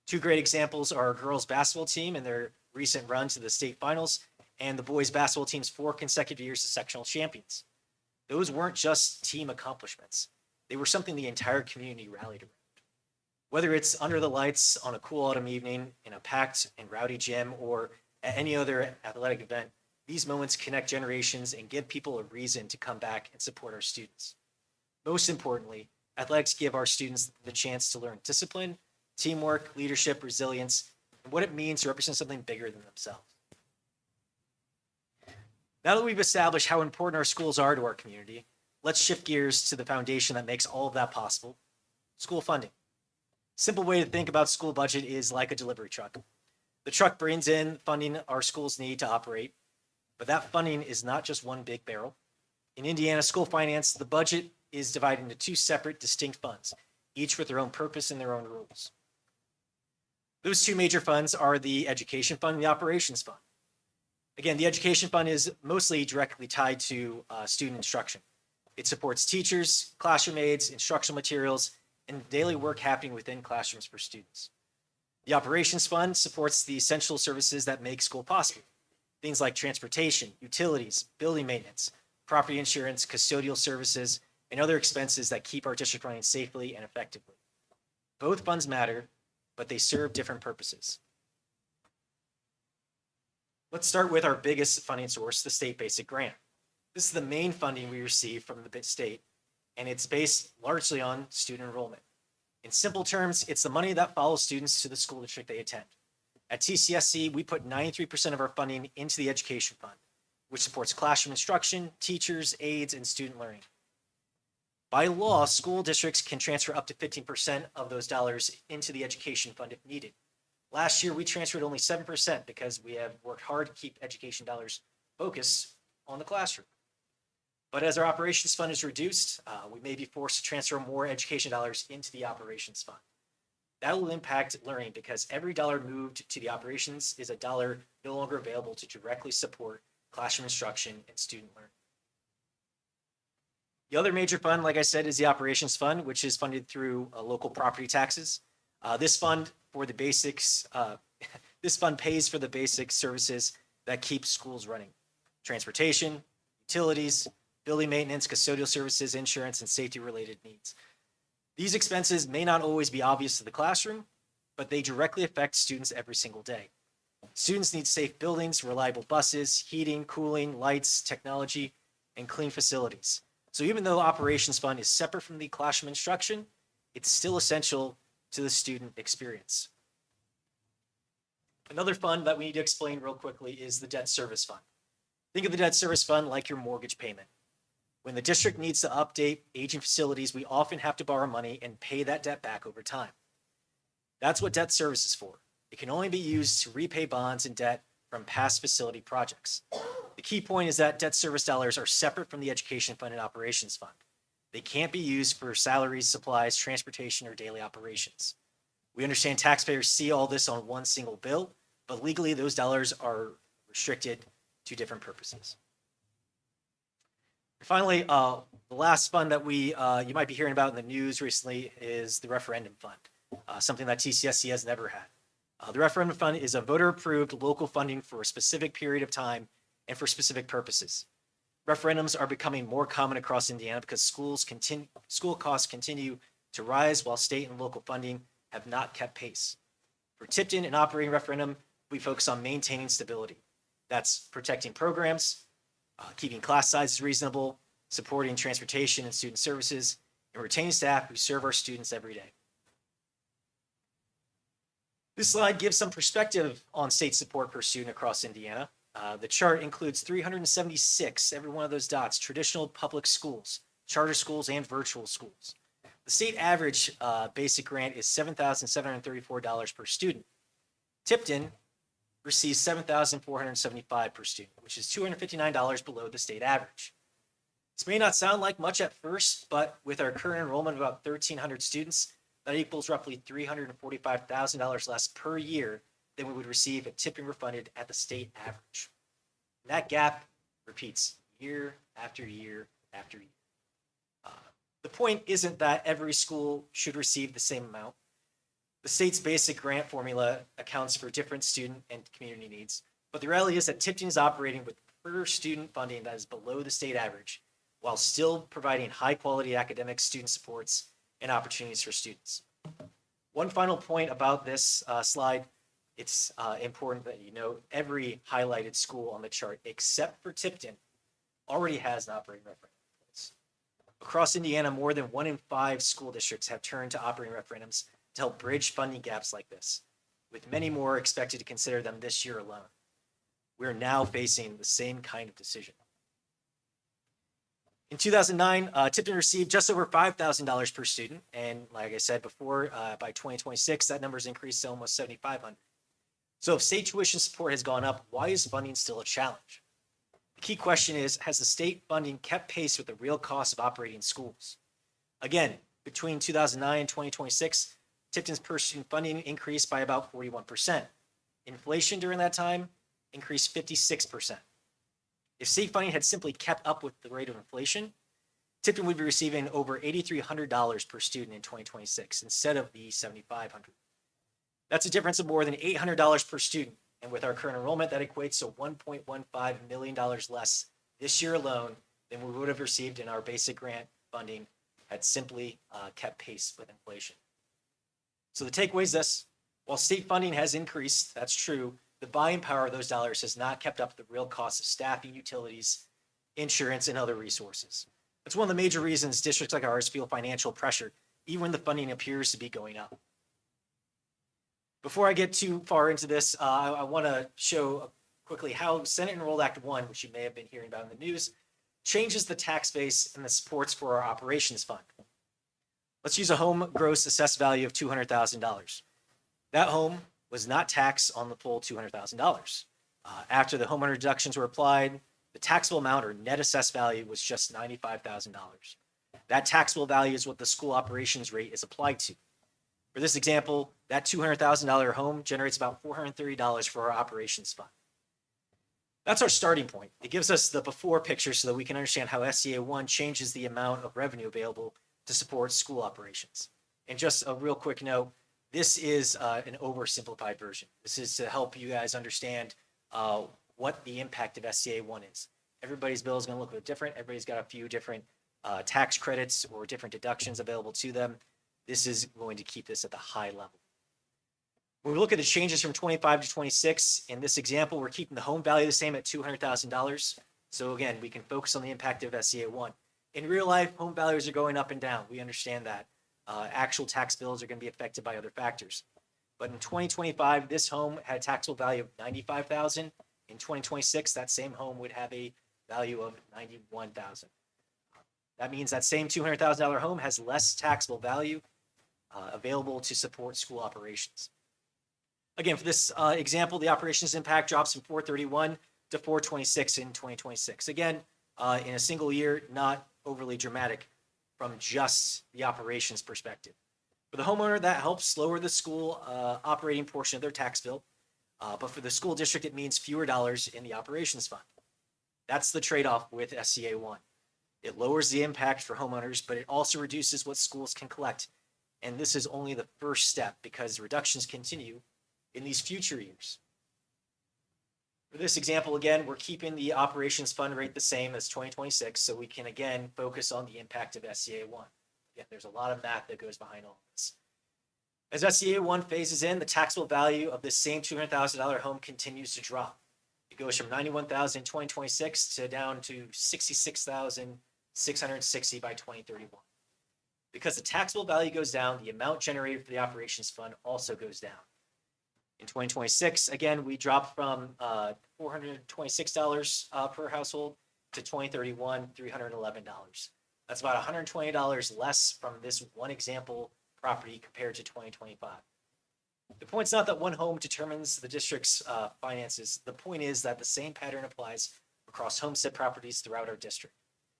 Two great examples are our girls basketball team and their recent run to the state finals, and the boys basketball team's 4 consecutive years as sectional champions. Those weren't just team accomplishments. They were something the entire community rallied around. Whether it's under the lights on a cool autumn evening, in a packed and rowdy gym, or at any other athletic event, these moments connect generations and give people a reason to come back and support our students. Most importantly, athletics give our students the chance to learn discipline, teamwork, leadership, resilience, and what it means to represent something bigger than themselves. Now that we've established how important our schools are to our community, let's shift gears to the foundation that makes all of that possible: school funding. Simple way to think about school budget is like a delivery truck. The truck brings in funding our schools need to operate. But that funding is not just one big barrel. In Indiana school finance, the budget is divided into two separate, distinct funds, each with their own purpose and their own rules. Those two major funds are the education fund and the operations fund. Again, the education fund is mostly directly tied to student instruction. It supports teachers, classroom aides, instructional materials, and daily work happening within classrooms for students. The operations fund supports the essential services that make school possible. Things like transportation, utilities, building maintenance, property insurance, custodial services, and other expenses that keep our district running safely and effectively. Both funds matter, but they serve different purposes. Let's start with our biggest funding source, the state basic grant. This is the main funding we receive from the state, and it's based largely on student enrollment. In simple terms, it's the money that follows students to the school district they attend. At TCSC, we put 93% of our funding into the education fund, which supports classroom instruction, teachers, aides, and student learning. By law, school districts can transfer up to 15% of those dollars into the education fund if needed. Last year, we transferred only 7% because we have worked hard to keep education dollars focused on the classroom. But as our operations fund is reduced, we may be forced to transfer more education dollars into the operations fund. That will impact learning because every dollar moved to the operations is a dollar no longer available to directly support classroom instruction and student learning. The other major fund, like I said, is the operations fund, which is funded through local property taxes. This fund pays for the basic services that keep schools running: transportation, utilities, building maintenance, custodial services, insurance, and safety-related needs. These expenses may not always be obvious to the classroom, but they directly affect students every single day. Students need safe buildings, reliable buses, heating, cooling, lights, technology, and clean facilities. So even though operations fund is separate from the classroom instruction, it's still essential to the student experience. Another fund that we need to explain real quickly is the debt service fund. Think of the debt service fund like your mortgage payment. When the district needs to update aging facilities, we often have to borrow money and pay that debt back over time. That's what debt service is for. It can only be used to repay bonds and debt from past facility projects. The key point is that debt service dollars are separate from the education fund and operations fund. They can't be used for salaries, supplies, transportation, or daily operations. We understand taxpayers see all this on one single bill, but legally those dollars are restricted to different purposes. Finally, the last fund that you might be hearing about in the news recently is the referendum fund, something that TCSC has never had. The referendum fund is a voter-approved local funding for a specific period of time and for specific purposes. Referendums are becoming more common across Indiana because school costs continue to rise while state and local funding have not kept pace. For Tipton, an operating referendum, we focus on maintaining stability. That's protecting programs, keeping class sizes reasonable, supporting transportation and student services, and retaining staff who serve our students every day. This slide gives some perspective on state support per student across Indiana. The chart includes 376, every one of those dots, traditional public schools, charter schools, and virtual schools. The state average basic grant is $7,734 per student. Tipton receives $7,475 per student, which is $259 below the state average. This may not sound like much at first, but with our current enrollment of about 1,300 students, that equals roughly $345,000 less per year than we would receive if tipping were funded at the state average. And that gap repeats year after year after year. The point isn't that every school should receive the same amount. The state's basic grant formula accounts for different student and community needs, but the reality is that Tipton is operating with per student funding that is below the state average, while still providing high quality academic student supports and opportunities for students. One final point about this slide, it's important that you know every highlighted school on the chart, except for Tipton, already has an operating referendum in place. Across Indiana, more than 1 in 5 school districts have turned to operating referendums to help bridge funding gaps like this, with many more expected to consider them this year alone. We're now facing the same kind of decision. In 2009, Tipton received just over $5,000 per student, and like I said before, by 2026, that number's increased to almost $7,500. So if state tuition support has gone up, why is funding still a challenge? The key question is, has the state funding kept pace with the real cost of operating schools? Again, between 2009 and 2026, Tipton's per student funding increased by about 41%. Inflation during that time increased 56%. If state funding had simply kept up with the rate of inflation, Tipton would be receiving over $8,300 per student in 2026 instead of the $7,500. That's a difference of more than $800 per student. And with our current enrollment, that equates to $1.15 million less this year alone than we would have received in our basic grant funding had simply kept pace with inflation. So the takeaway is this: while state funding has increased, that's true, the buying power of those dollars has not kept up with the real cost of staffing, utilities, insurance, and other resources. That's one of the major reasons districts like ours feel financial pressure, even when the funding appears to be going up. Before I get too far into this, I want to show quickly how Senate Enrolled Act 1, which you may have been hearing about in the news, changes the tax base and the supports for our operations fund. Let's use a home gross assessed value of $200,000. That home was not taxed on the full $200,000. After the homeowner deductions were applied, the taxable amount or net assessed value was just $95,000. That taxable value is what the school operations rate is applied to. For this example, that $200,000 home generates about $430 for our operations fund. That's our starting point. It gives us the before picture so that we can understand how SCA 1 changes the amount of revenue available to support school operations. And just a real quick note, this is an oversimplified version. This is to help you guys understand what the impact of SCA 1 is. Everybody's bill is going to look a bit different. Everybody's got a few different tax credits or different deductions available to them. This is going to keep this at the high level. When we look at the changes from 25 to 26, in this example, we're keeping the home value the same at $200,000. So again, we can focus on the impact of SCA 1. In real life, home values are going up and down. We understand that. Actual tax bills are going to be affected by other factors. But in 2025, this home had a taxable value of $95,000. In 2026, that same home would have a value of $91,000. That means that same $200,000 home has less taxable value available to support school operations. Again, for this example, the operations impact drops from 431 to 426 in 2026. Again, in a single year, not overly dramatic from just the operations perspective. For the homeowner, that helps lower the school operating portion of their tax bill. But for the school district, it means fewer dollars in the operations fund. That's the trade-off with SCA 1. It lowers the impact for homeowners, but it also reduces what schools can collect. And this is only the first step because reductions continue in these future years. For this example, again, we're keeping the operations fund rate the same as 2026, so we can again focus on the impact of SCA 1. Again, there's a lot of math that goes behind all of this. As SCA 1 phases in, the taxable value of this same $200,000 home continues to drop. It goes from $91,000 in 2026 to down to $66,660 by 2031. Because the taxable value goes down, the amount generated for the operations fund also goes down. In 2026, again, we dropped from $426 per household to 2031, $311. That's about $120 less from this one example property compared to 2025. The point's not that one home determines the district's finances. The point is that the same pattern applies across homestead properties throughout our district.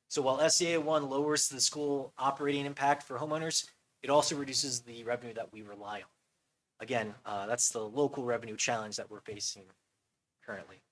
So while SCA 1 lowers the school operating impact for homeowners, it also reduces the revenue that we rely on. Again, that's the local revenue challenge that we're facing currently.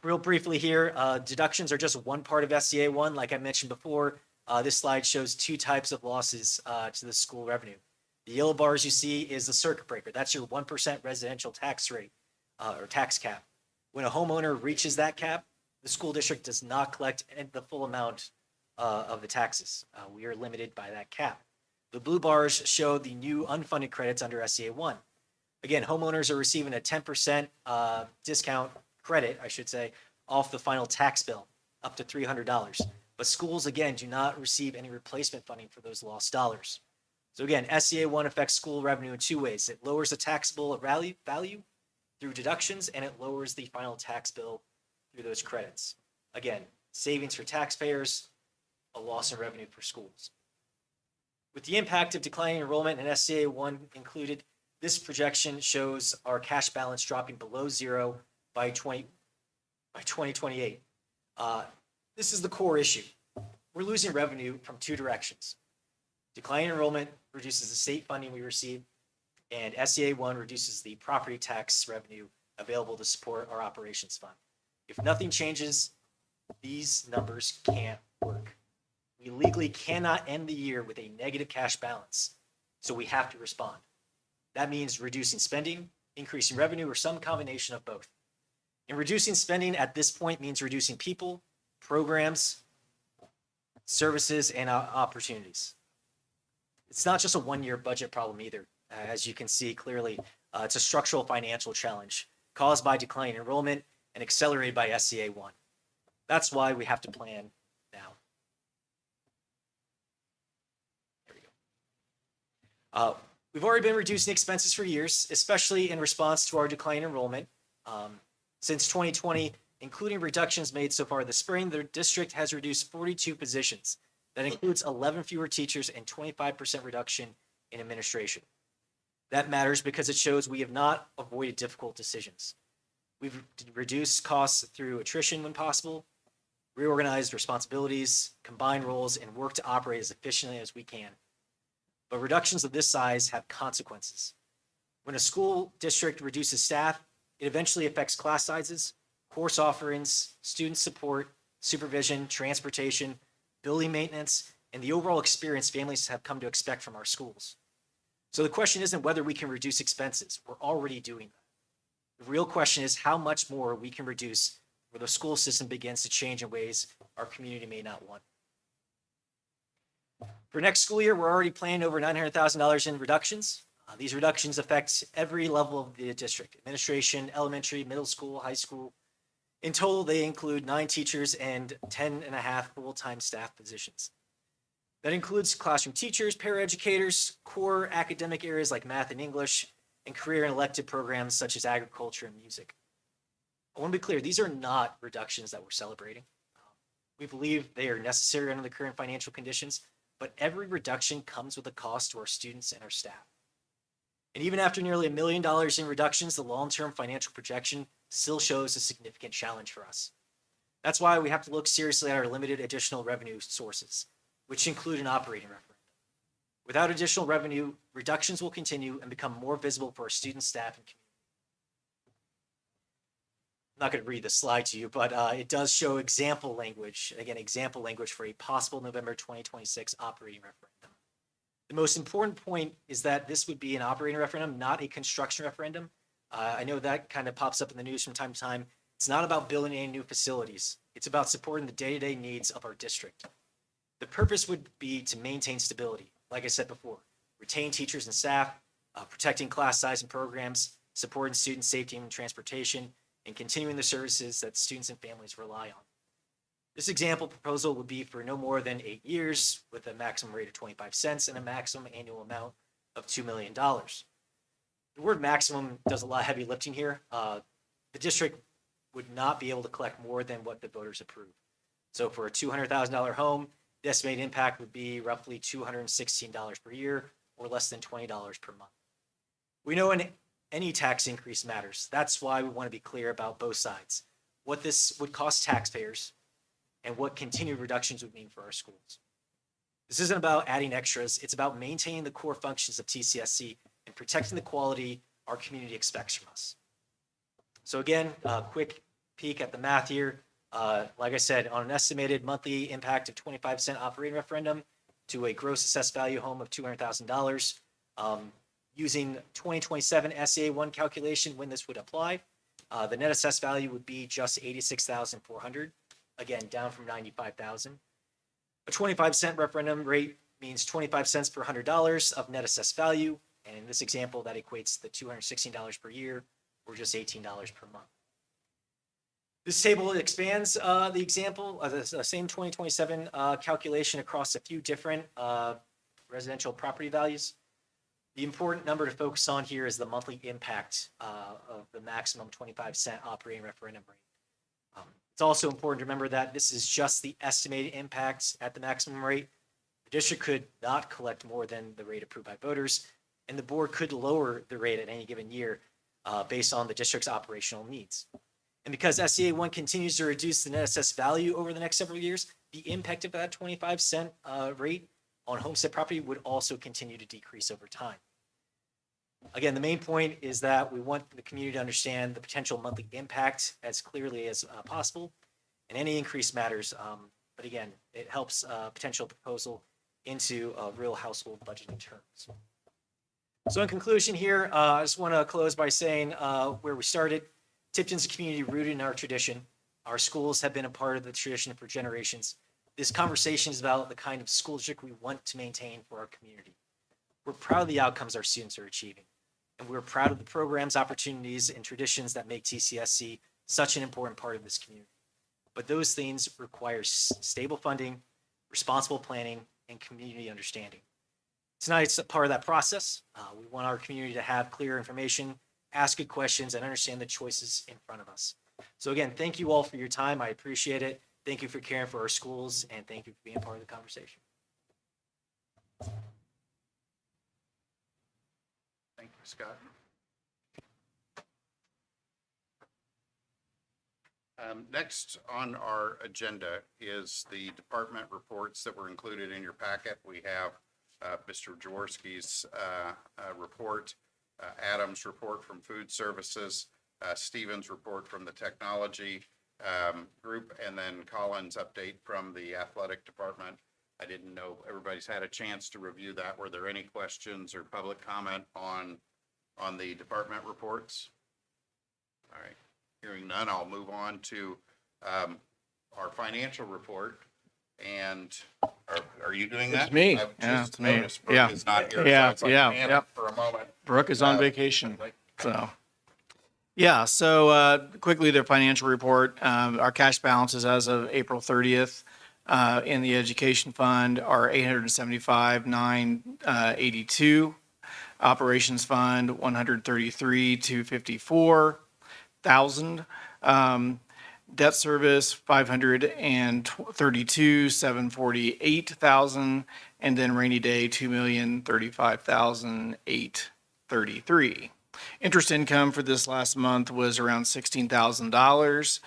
Real briefly here, deductions are just one part of SCA 1. Like I mentioned before, this slide shows two types of losses to the school revenue. The yellow bars you see is the circuit breaker. That's your 1% residential tax rate or tax cap. When a homeowner reaches that cap, the school district does not collect the full amount of the taxes. We are limited by that cap. The blue bars show the new unfunded credits under SCA 1. Again, homeowners are receiving a 10% discount credit, I should say, off the final tax bill, up to $300. But schools, again, do not receive any replacement funding for those lost dollars. So again, SCA 1 affects school revenue in two ways. It lowers the taxable value through deductions, and it lowers the final tax bill through those credits. Again, savings for taxpayers, a loss in revenue for schools. With the impact of declining enrollment in SCA 1 included, this projection shows our cash balance dropping below zero by by 2028. This is the core issue. We're losing revenue from two directions. Declining enrollment reduces the state funding we receive, and SEA 1 reduces the property tax revenue available to support our operations fund. If nothing changes, these numbers can't work. We legally cannot end the year with a negative cash balance, so we have to respond. That means reducing spending, increasing revenue, or some combination of both. And reducing spending at this point means reducing people, programs, services, and opportunities. It's not just a one-year budget problem either. As you can see clearly, it's a structural financial challenge caused by declining enrollment and accelerated by SEA 1. That's why we have to plan now. There we go. We've already been reducing expenses for years, especially in response to our declining enrollment. Since 2020, including reductions made so far this spring, the district has reduced 42 positions. That includes 11 fewer teachers and 25% reduction in administration. That matters because it shows we have not avoided difficult decisions. We've reduced costs through attrition when possible, reorganized responsibilities, combined roles, and worked to operate as efficiently as we can. But reductions of this size have consequences. When a school district reduces staff, it eventually affects class sizes, course offerings, student support, supervision, transportation, building maintenance, and the overall experience families have come to expect from our schools. So the question isn't whether we can reduce expenses. We're already doing that. The real question is how much more we can reduce where the school system begins to change in ways our community may not want. For next school year, we're already planning over $900,000 in reductions. These reductions affect every level of the district: administration, elementary, middle school, high school. In total, they include 9 teachers and 10.5 full-time staff positions. That includes classroom teachers, paraeducators, core academic areas like math and English, and career and elective programs such as agriculture and music. I want to be clear, these are not reductions that we're celebrating. We believe they are necessary under the current financial conditions, but every reduction comes with a cost to our students and our staff. And even after nearly $1 million in reductions, the long-term financial projection still shows a significant challenge for us. That's why we have to look seriously at our limited additional revenue sources, which include an operating referendum. Without additional revenue, reductions will continue and become more visible for our students, staff, and community. I'm not going to read the slide to you, but it does show example language, again, example language for a possible November 2026 operating referendum. The most important point is that this would be an operating referendum, not a construction referendum. I know that kind of pops up in the news from time to time. It's not about building any new facilities. It's about supporting the day-to-day needs of our district. The purpose would be to maintain stability, like I said before, retain teachers and staff, protecting class size and programs, supporting student safety and transportation, and continuing the services that students and families rely on. This example proposal would be for no more than 8 years with a maximum rate of 25 cents and a maximum annual amount of $2 million. The word maximum does a lot of heavy lifting here. The district would not be able to collect more than what the voters approve. So for a $200,000 home, the estimated impact would be roughly $216 per year or less than $20 per month. We know any tax increase matters. That's why we want to be clear about both sides, what this would cost taxpayers and what continued reductions would mean for our schools. This isn't about adding extras. It's about maintaining the core functions of TCSC and protecting the quality our community expects from us. So again, a quick peek at the math here. Like I said, on an estimated monthly impact of 25-cent operating referendum to a gross assessed value home of $200,000, using 2027 SEA 1 calculation when this would apply, the net assessed value would be just $86,400. Again, down from $95,000. A 25-cent referendum rate means 25 cents per $100 of net assessed value. And in this example, that equates to $216 per year or just $18 per month. This table expands the example of the same 2027 calculation across a few different residential property values. The important number to focus on here is the monthly impact of the maximum 25-cent operating referendum rate. It's also important to remember that this is just the estimated impact at the maximum rate. The district could not collect more than the rate approved by voters, and the board could lower the rate at any given year based on the district's operational needs. And because SCA 1 continues to reduce the net assessed value over the next several years, the impact of that 25-cent rate on homestead property would also continue to decrease over time. Again, the main point is that we want the community to understand the potential monthly impact as clearly as possible, and any increase matters. But again, it helps potential proposal into real household budgeting terms. So in conclusion here, I just want to close by saying where we started. Tipton's a community rooted in our tradition. Our schools have been a part of the tradition for generations. This conversation is about the kind of school district we want to maintain for our community. We're proud of the outcomes our students are achieving, and we're proud of the programs, opportunities, and traditions that make TCSC such an important part of this community. But those things require stable funding, responsible planning, and community understanding. Tonight's a part of that process. We want our community to have clear information, ask good questions, and understand the choices in front of us. So again, thank you all for your time. I appreciate it. Thank you for caring for our schools, and thank you for being part of the conversation. Thank you, Scott. Next on our agenda is the department reports that were included in your packet. We have Mr. Jaworski's report, Adams' report from Food Services, Stevens' report from the Technology group, and then Collins' update from the Athletic Department. I didn't know everybody's had a chance to review that. Were there any questions or public comment on the department reports? All right. Hearing none, I'll move on to our financial report. And are you doing that? It's me. I've Yeah, just it's me. noticed Brooke Yeah. is not here, so Yeah, it's like yeah, panic yeah. for a moment. Brooke is on vacation, so. Yeah, so quickly, the financial report, our cash balances as of April 30th in the education fund are $875,982. Operations fund, $133,254,000. Debt service, $532,748,000, and then rainy day, $2,035,833. Interest income for this last month was around $16,000.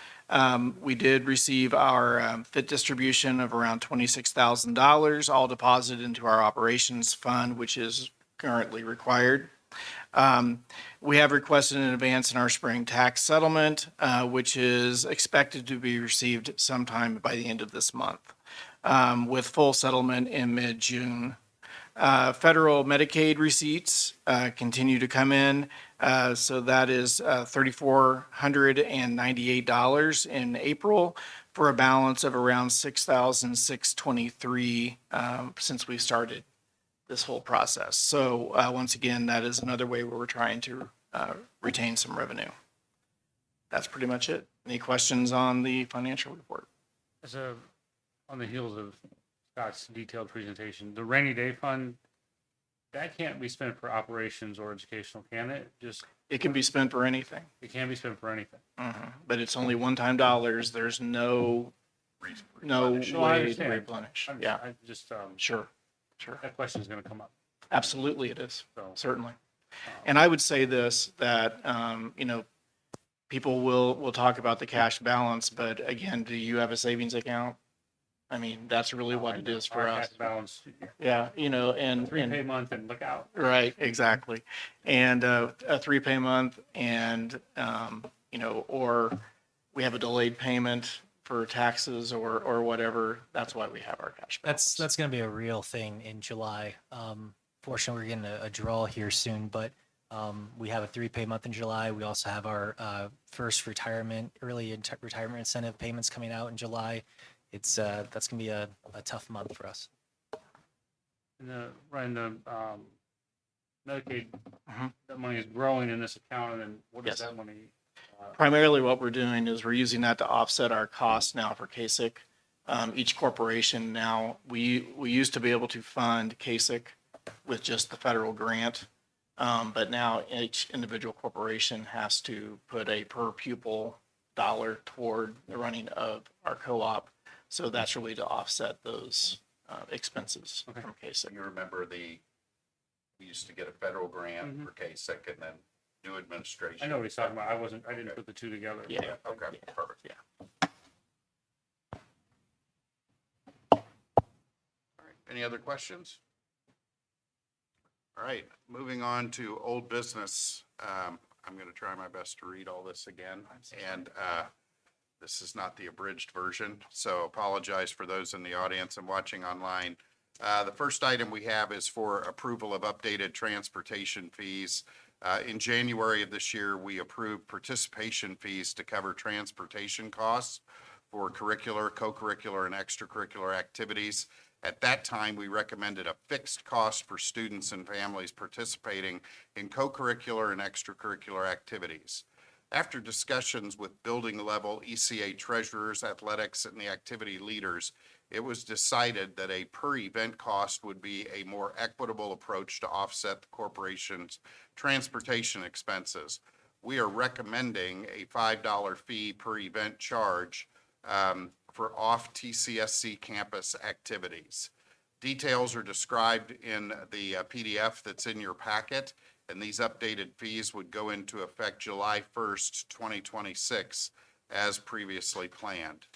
We did receive our FIT distribution of around $26,000, all deposited into our operations fund, which is currently required. We have requested an advance in our spring tax settlement, which is expected to be received sometime by the end of this month, with full settlement in mid-June. Federal Medicaid receipts continue to come in. So that is $3,498 in April for a balance of around $6,623 since we started this whole process. So once again, that is another way where we're trying to retain some revenue. That's pretty much it. Any questions on the financial report? So, on the heels of Scott's detailed presentation, the rainy day fund, that can't be spent for operations or educational, can it? Just, It can be spent for anything, it can be spent for anything. but it's only one-time dollars. There's no way No, I to understand. replenish. I'm- Yeah, I just, sure. that question is gonna come up, Absolutely it is, so. certainly. And I would say this, that, people will talk about the cash balance, but again, do you have a savings account? I mean, that's really what it is for Our us. cash balance, Yeah, and. three pay month and look out. Right, exactly. And a 3-pay month and, or we have a delayed payment for taxes or whatever. That's why we have our cash balance. That's going to be a real thing in July. Fortunately, we're getting a draw here soon, but we have a 3-pay month in July. We also have our first early retirement incentive payments coming out in July. It's that's going to be a tough month for us. And the Medicaid, Mhm. that money is growing in this account, and then what Yes. is that money? Primarily what we're doing is we're using that to offset our costs now for KSIC. Each corporation now, we used to be able to fund KSIC with just the federal grant. But now each individual corporation has to put a per pupil dollar toward the running of our co-op. So that's really to offset those expenses from KSIC. You remember we used to get a federal grant for KSIC, and then new administration. I know what he's talking about. I didn't put the two together. Yeah. Okay, perfect. Yeah. All right, any other questions? All right, moving on to old business. I'm going to try my best to read all this again. And this is not the abridged version, so apologize for those in the audience and watching online. The first item we have is for approval of updated transportation fees. In January of this year, we approved participation fees to cover transportation costs for curricular, co-curricular, and extracurricular activities. At that time, we recommended a fixed cost for students and families participating in co-curricular and extracurricular activities. After discussions with building level ECA treasurers, athletics, and the activity leaders, it was decided that a per event cost would be a more equitable approach to offset the corporation's transportation expenses. We are recommending a $5 fee per event charge for off TCSC campus activities. Details are described in the PDF that's in your packet, and these updated fees would go into effect July 1st, 2026, as previously planned.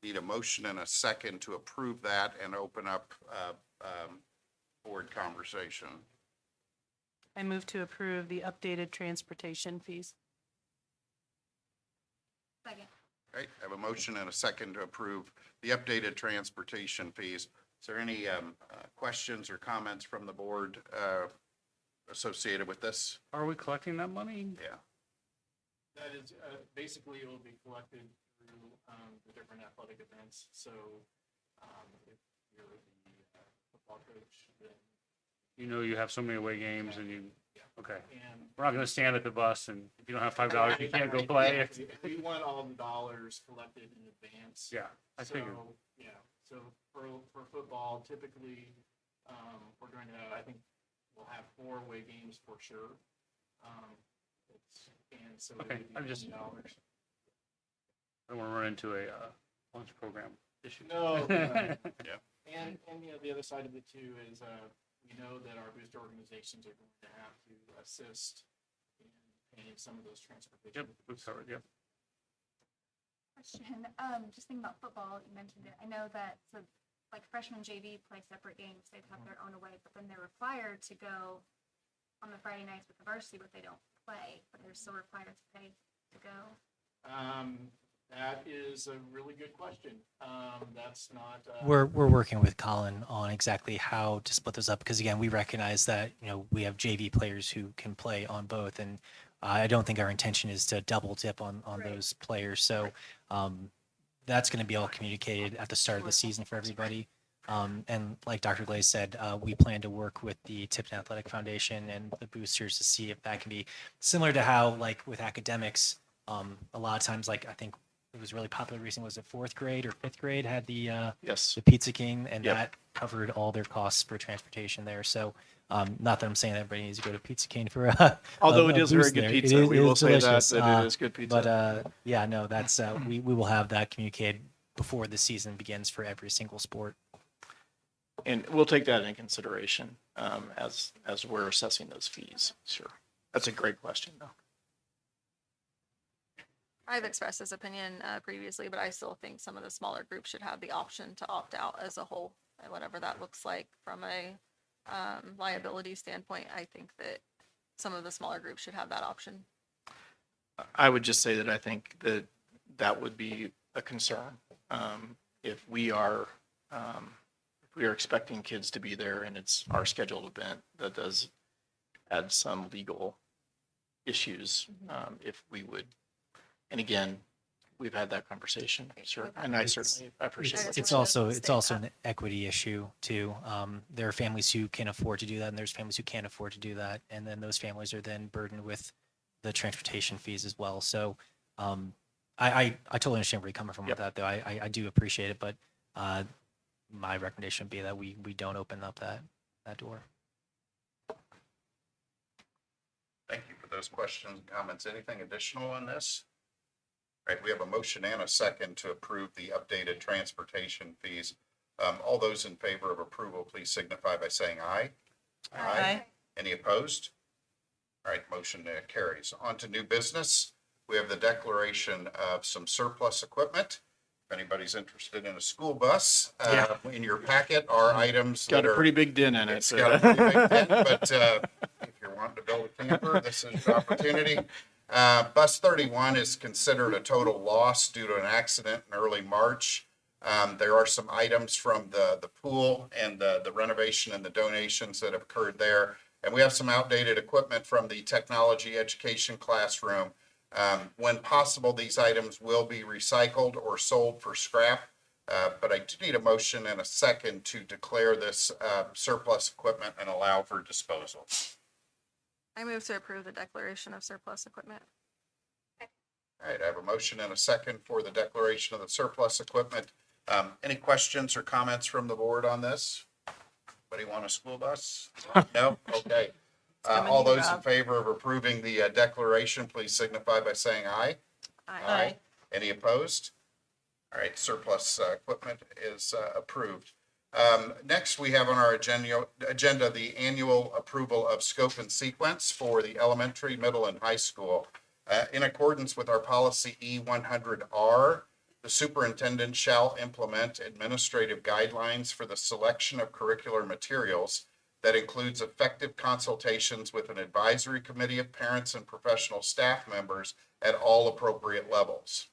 Need a motion and a second to approve that and open up board conversation. I move to approve the updated transportation fees. Second. Right, I have a motion and a second to approve the updated transportation fees. Is there any questions or comments from the board associated with this? Are we collecting that money? Yeah. That is, basically it will be collected through, the different athletic events. So, if you're the football coach, then. You know you have so many away games and you, okay. And We're not gonna stand at the bus and if you don't have $5, you can't go play. we want all the dollars collected in advance. Yeah, I figured. So, yeah, so for football, typically, we're going to, I think we'll have 4 away games for sure. And so. it Okay, would be I'm just- $20. I don't wanna run into a lunch program issue. No. Yeah. And, you know, the other side of it too is, we know that our booster organizations are going to have to assist in paying some of those transportation. Yep, we've covered, yep. Question, just thinking about football, you mentioned it. I know that, so like freshman JV play separate games, they have their own away, but then they're required to go on the Friday nights with the varsity, but they don't play, but they're still required to pay to go. That is a really good question. That's not. We're working with Colin on exactly how to split those up because again, we recognize that, you know, we have JV players who can play on both, and I don't think our intention is to double dip on Right. those players. So that's going to be all communicated at the start of the season for everybody. And like Dr. Glaze said, we plan to work with the Tipton Athletic Foundation and the boosters to see if that can be similar to how, like with academics, a lot of times, like I think it was really popular recently, was it 4th grade or 5th grade had the Yes. the Pizza King, and Yep. that covered all their costs for transportation there. So not that I'm saying that everybody needs to go to Pizza King for Although it a is very boost good there. pizza. It is, We it will is say that, delicious. that it is good pizza. But yeah, no, that's we will have that communicated before the season begins for every single sport. And we'll take that into consideration as we're assessing those fees. Sure. That's a great question, though. I've expressed this opinion previously, but I still think some of the smaller groups should have the option to opt out as a whole, and whatever that looks like from a liability standpoint. I think that some of the smaller groups should have that option. I would just say that I think that that would be a concern. If we are expecting kids to be there and it's our scheduled event, that does add some legal issues. If we would, and again, we've had that conversation, sure, and I certainly appreciate I it. just It's wanted to also state an equity issue too. There are families who can afford to do that, and there's families who can't afford to do that, and then those families are then burdened with the transportation fees as well. So I totally understand where you're coming from with that, though. I do appreciate it, but my recommendation would be that we don't open up that door. Thank you for those questions and comments. Anything additional on this? All right, we have a motion and a second to approve the updated transportation fees. All those in favor of approval, please signify by saying aye. Aye. Any opposed? All right, motion carries. On to new business. We have the declaration of some surplus equipment. If anybody's interested in a school bus, in your packet are items Got that a are. pretty big dent in it. It's so- got a pretty big dent, but if you're wanting to build a camper, this is your opportunity. Bus 31 is considered a total loss due to an accident in early March. There are some items from the pool and the renovation and the donations that have occurred there. And we have some outdated equipment from the technology education classroom. When possible, these items will be recycled or sold for scrap. But I do need a motion and a second to declare this surplus equipment and allow for disposal. I move to approve the declaration of surplus equipment. All right, I have a motion and a second for the declaration of the surplus equipment. Any questions or comments from the board on this? Anybody want a school bus? No? Okay. coming All to you, those in Rob. favor of approving the declaration, please signify by saying aye. Aye. Any opposed? All right, surplus equipment is approved. Next, we have on our agenda the annual approval of scope and sequence for the elementary, middle, and high school. In accordance with our policy E100R, the superintendent shall implement administrative guidelines for the selection of curricular materials that includes effective consultations with an advisory committee of parents and professional staff members at all appropriate levels.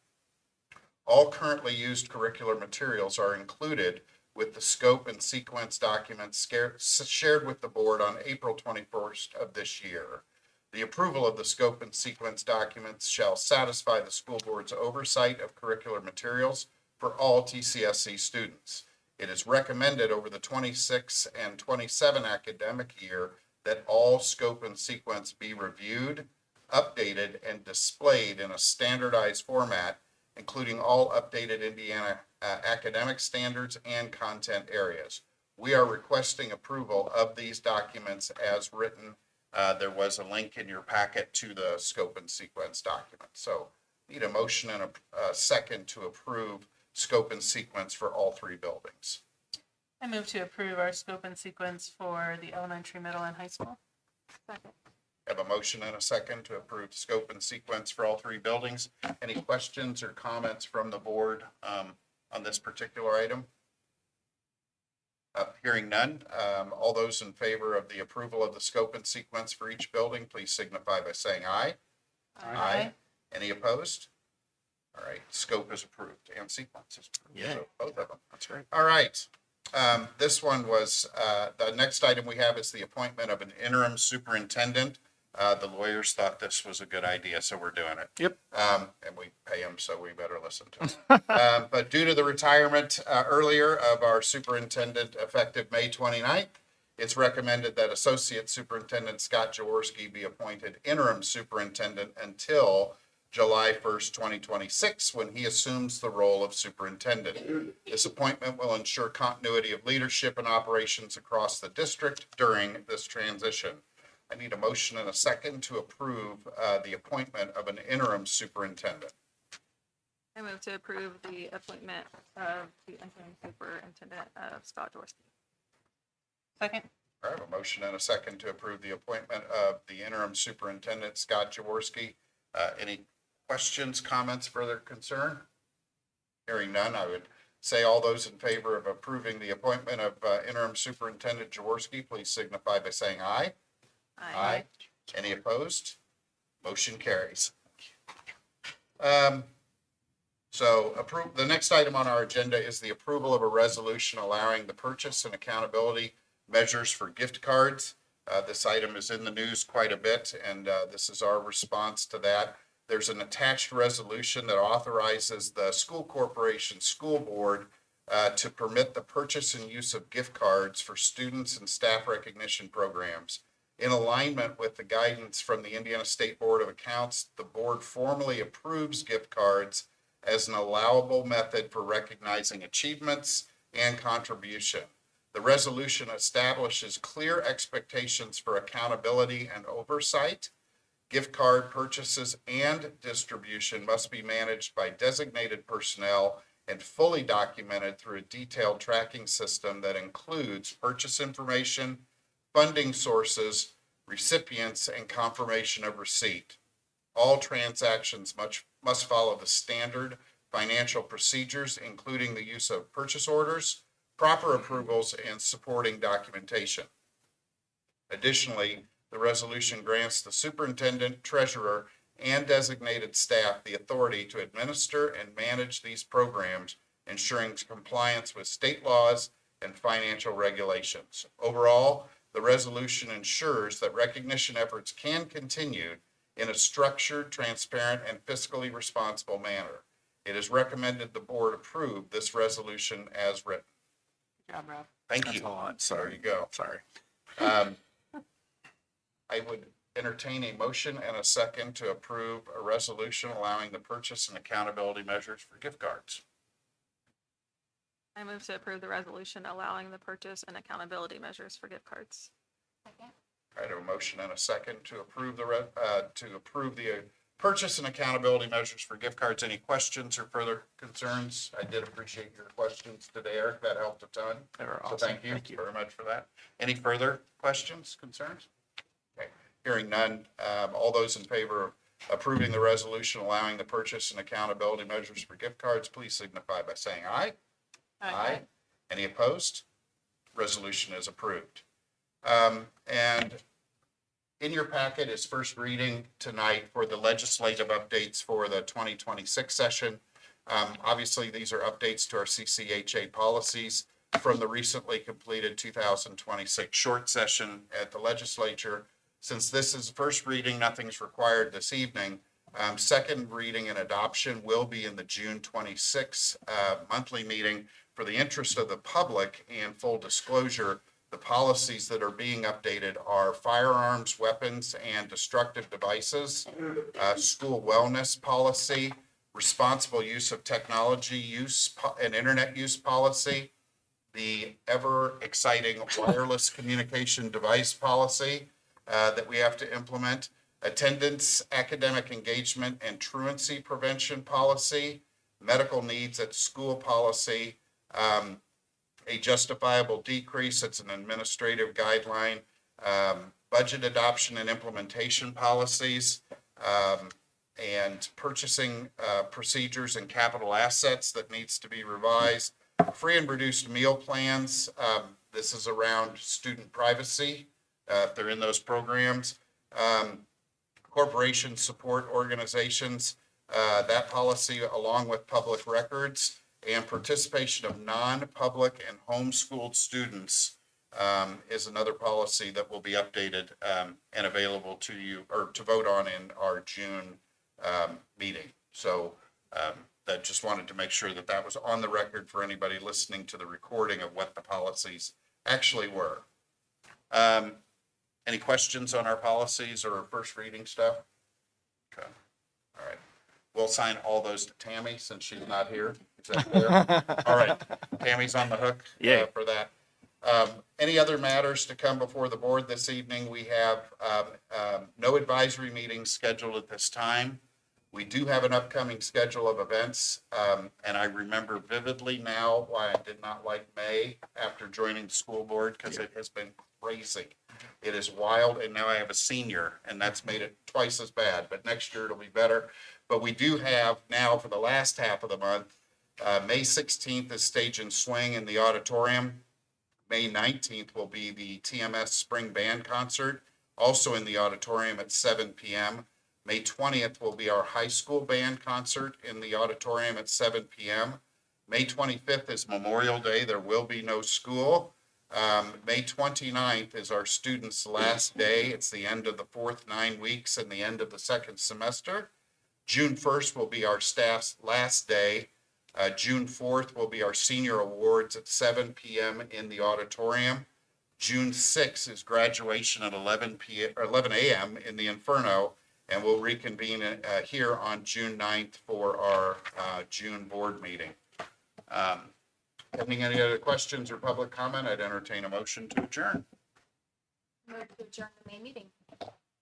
All currently used curricular materials are included with the scope and sequence documents shared with the board on April 21st of this year. The approval of the scope and sequence documents shall satisfy the school board's oversight of curricular materials for all TCSC students. It is recommended over the 26 and 27 academic year that all scope and sequence be reviewed, updated, and displayed in a standardized format, including all updated Indiana academic standards and content areas. We are requesting approval of these documents as written. There was a link in your packet to the scope and sequence document. So need a motion and a second to approve scope and sequence for all three buildings. I move to approve our scope and sequence for the elementary, middle, and high school. Second. Have a motion and a second to approve scope and sequence for all three buildings. Any questions or comments from the board on this particular item? Hearing none, all those in favor of the approval of the scope and sequence for each building, please signify by saying aye. Aye. Any opposed? All right, scope is approved and sequence is approved. Yeah. So both of them. That's great. All right. This one was, the next item we have is the appointment of an interim superintendent. The lawyers thought this was a good idea, so we're doing it. Yep. And we pay them, so we better listen to them. But due to the retirement earlier of our superintendent effective May 29th, it's recommended that Associate Superintendent Scott Jaworski be appointed interim superintendent until July 1st, 2026, when he assumes the role of superintendent. This appointment will ensure continuity of leadership and operations across the district during this transition. I need a motion and a second to approve the appointment of an interim superintendent. I move to approve the appointment of the interim superintendent of Scott Jaworski. Second. I have a motion and a second to approve the appointment of the interim superintendent, Scott Jaworski. Any questions, comments, further concern? Hearing none, I would say all those in favor of approving the appointment of interim superintendent Jaworski, please signify by saying aye. Aye. Any opposed? Motion carries. The next item on our agenda is the approval of a resolution allowing the purchase and accountability measures for gift cards. This item is in the news quite a bit, and this is our response to that. There's an attached resolution that authorizes the school corporation school board to permit the purchase and use of gift cards for students and staff recognition programs. In alignment with the guidance from the Indiana State Board of Accounts, the board formally approves gift cards as an allowable method for recognizing achievements and contribution. The resolution establishes clear expectations for accountability and oversight. Gift card purchases and distribution must be managed by designated personnel and fully documented through a detailed tracking system that includes purchase information, funding sources, recipients, and confirmation of receipt. All transactions must follow the standard financial procedures, including the use of purchase orders, proper approvals, and supporting documentation. Additionally, the resolution grants the superintendent, treasurer, and designated staff the authority to administer and manage these programs, ensuring compliance with state laws and financial regulations. Overall, the resolution ensures that recognition efforts can continue in a structured, transparent, and fiscally responsible manner. It is recommended the board approve this resolution as written. Good job, Rob. Thank That's you. a lot. There you go. Sorry. I would entertain a motion and a second to approve a resolution allowing the purchase and accountability measures for gift cards. I move to approve the resolution allowing the purchase and accountability measures for gift cards. Second. All right, I have a motion and a second to approve the purchase and accountability measures for gift cards. Any questions or further concerns? I did appreciate your questions today, Eric. That helped a ton. They were So awesome. thank you very much for that. Any further questions, concerns? Okay, hearing none. All those in favor of approving the resolution allowing the purchase and accountability measures for gift cards, please signify by saying aye. Aye. Any opposed? Resolution is approved. And in your packet is first reading tonight for the legislative updates for the 2026 session. Obviously, these are updates to our CCHA policies from the recently completed 2026 short session at the legislature. Since this is first reading, nothing's required this evening. Second reading and adoption will be in the June 26 monthly meeting. For the interest of the public and full disclosure, the policies that are being updated are firearms, weapons, and destructive devices, school wellness policy, responsible use of technology use and internet use policy, the ever exciting wireless communication device policy that we have to implement, attendance, academic engagement, and truancy prevention policy, medical needs at school policy, a justifiable decrease, it's an administrative guideline, budget adoption and implementation policies, and purchasing procedures and capital assets that needs to be revised, free and reduced meal plans. This is around student privacy, if they're in those programs. Corporation support organizations, that policy along with public records, and participation of non-public and homeschooled students is another policy that will be updated and available to you or to vote on in our June meeting. So that just wanted to make sure that that was on the record for anybody listening to the recording of what the policies actually were. Any questions on our policies or first reading stuff? Okay. All right. We'll assign all those to Tammy since she's not here. Is that clear? All right. Tammy's on the hook for that. Any other matters to come before the board this evening? We have no advisory meetings scheduled at this time. We do have an upcoming schedule of events, and I remember vividly now why I did not like May after joining the school board, because it has been crazy. It is wild, and now I have a senior, and that's made it twice as bad, but next year it'll be better. But we do have now for the last half of the month, May 16th is Stage and Swing in the auditorium. May 19th will be the TMS Spring Band Concert, also in the auditorium at 7 p.m. May 20th will be our high school band concert in the auditorium at 7 p.m. May 25th is Memorial Day. There will be no school. May 29th is our students' last day. It's the end of the fourth 9 weeks and the end of the second semester. June 1st will be our staff's last day. June 4th will be our senior awards at 7 p.m. in the auditorium. June 6th is graduation at 11 a.m. in the Inferno, and we'll reconvene here on June 9th for our June board meeting. Pending any other questions or public comment, I'd entertain a motion to adjourn. Move to adjourn the May meeting.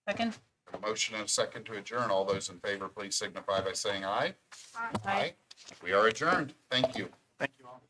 Second? A motion and a second to adjourn. All those in favor, please signify by saying aye. Aye. Aye. We are adjourned. Thank you. Thank you all.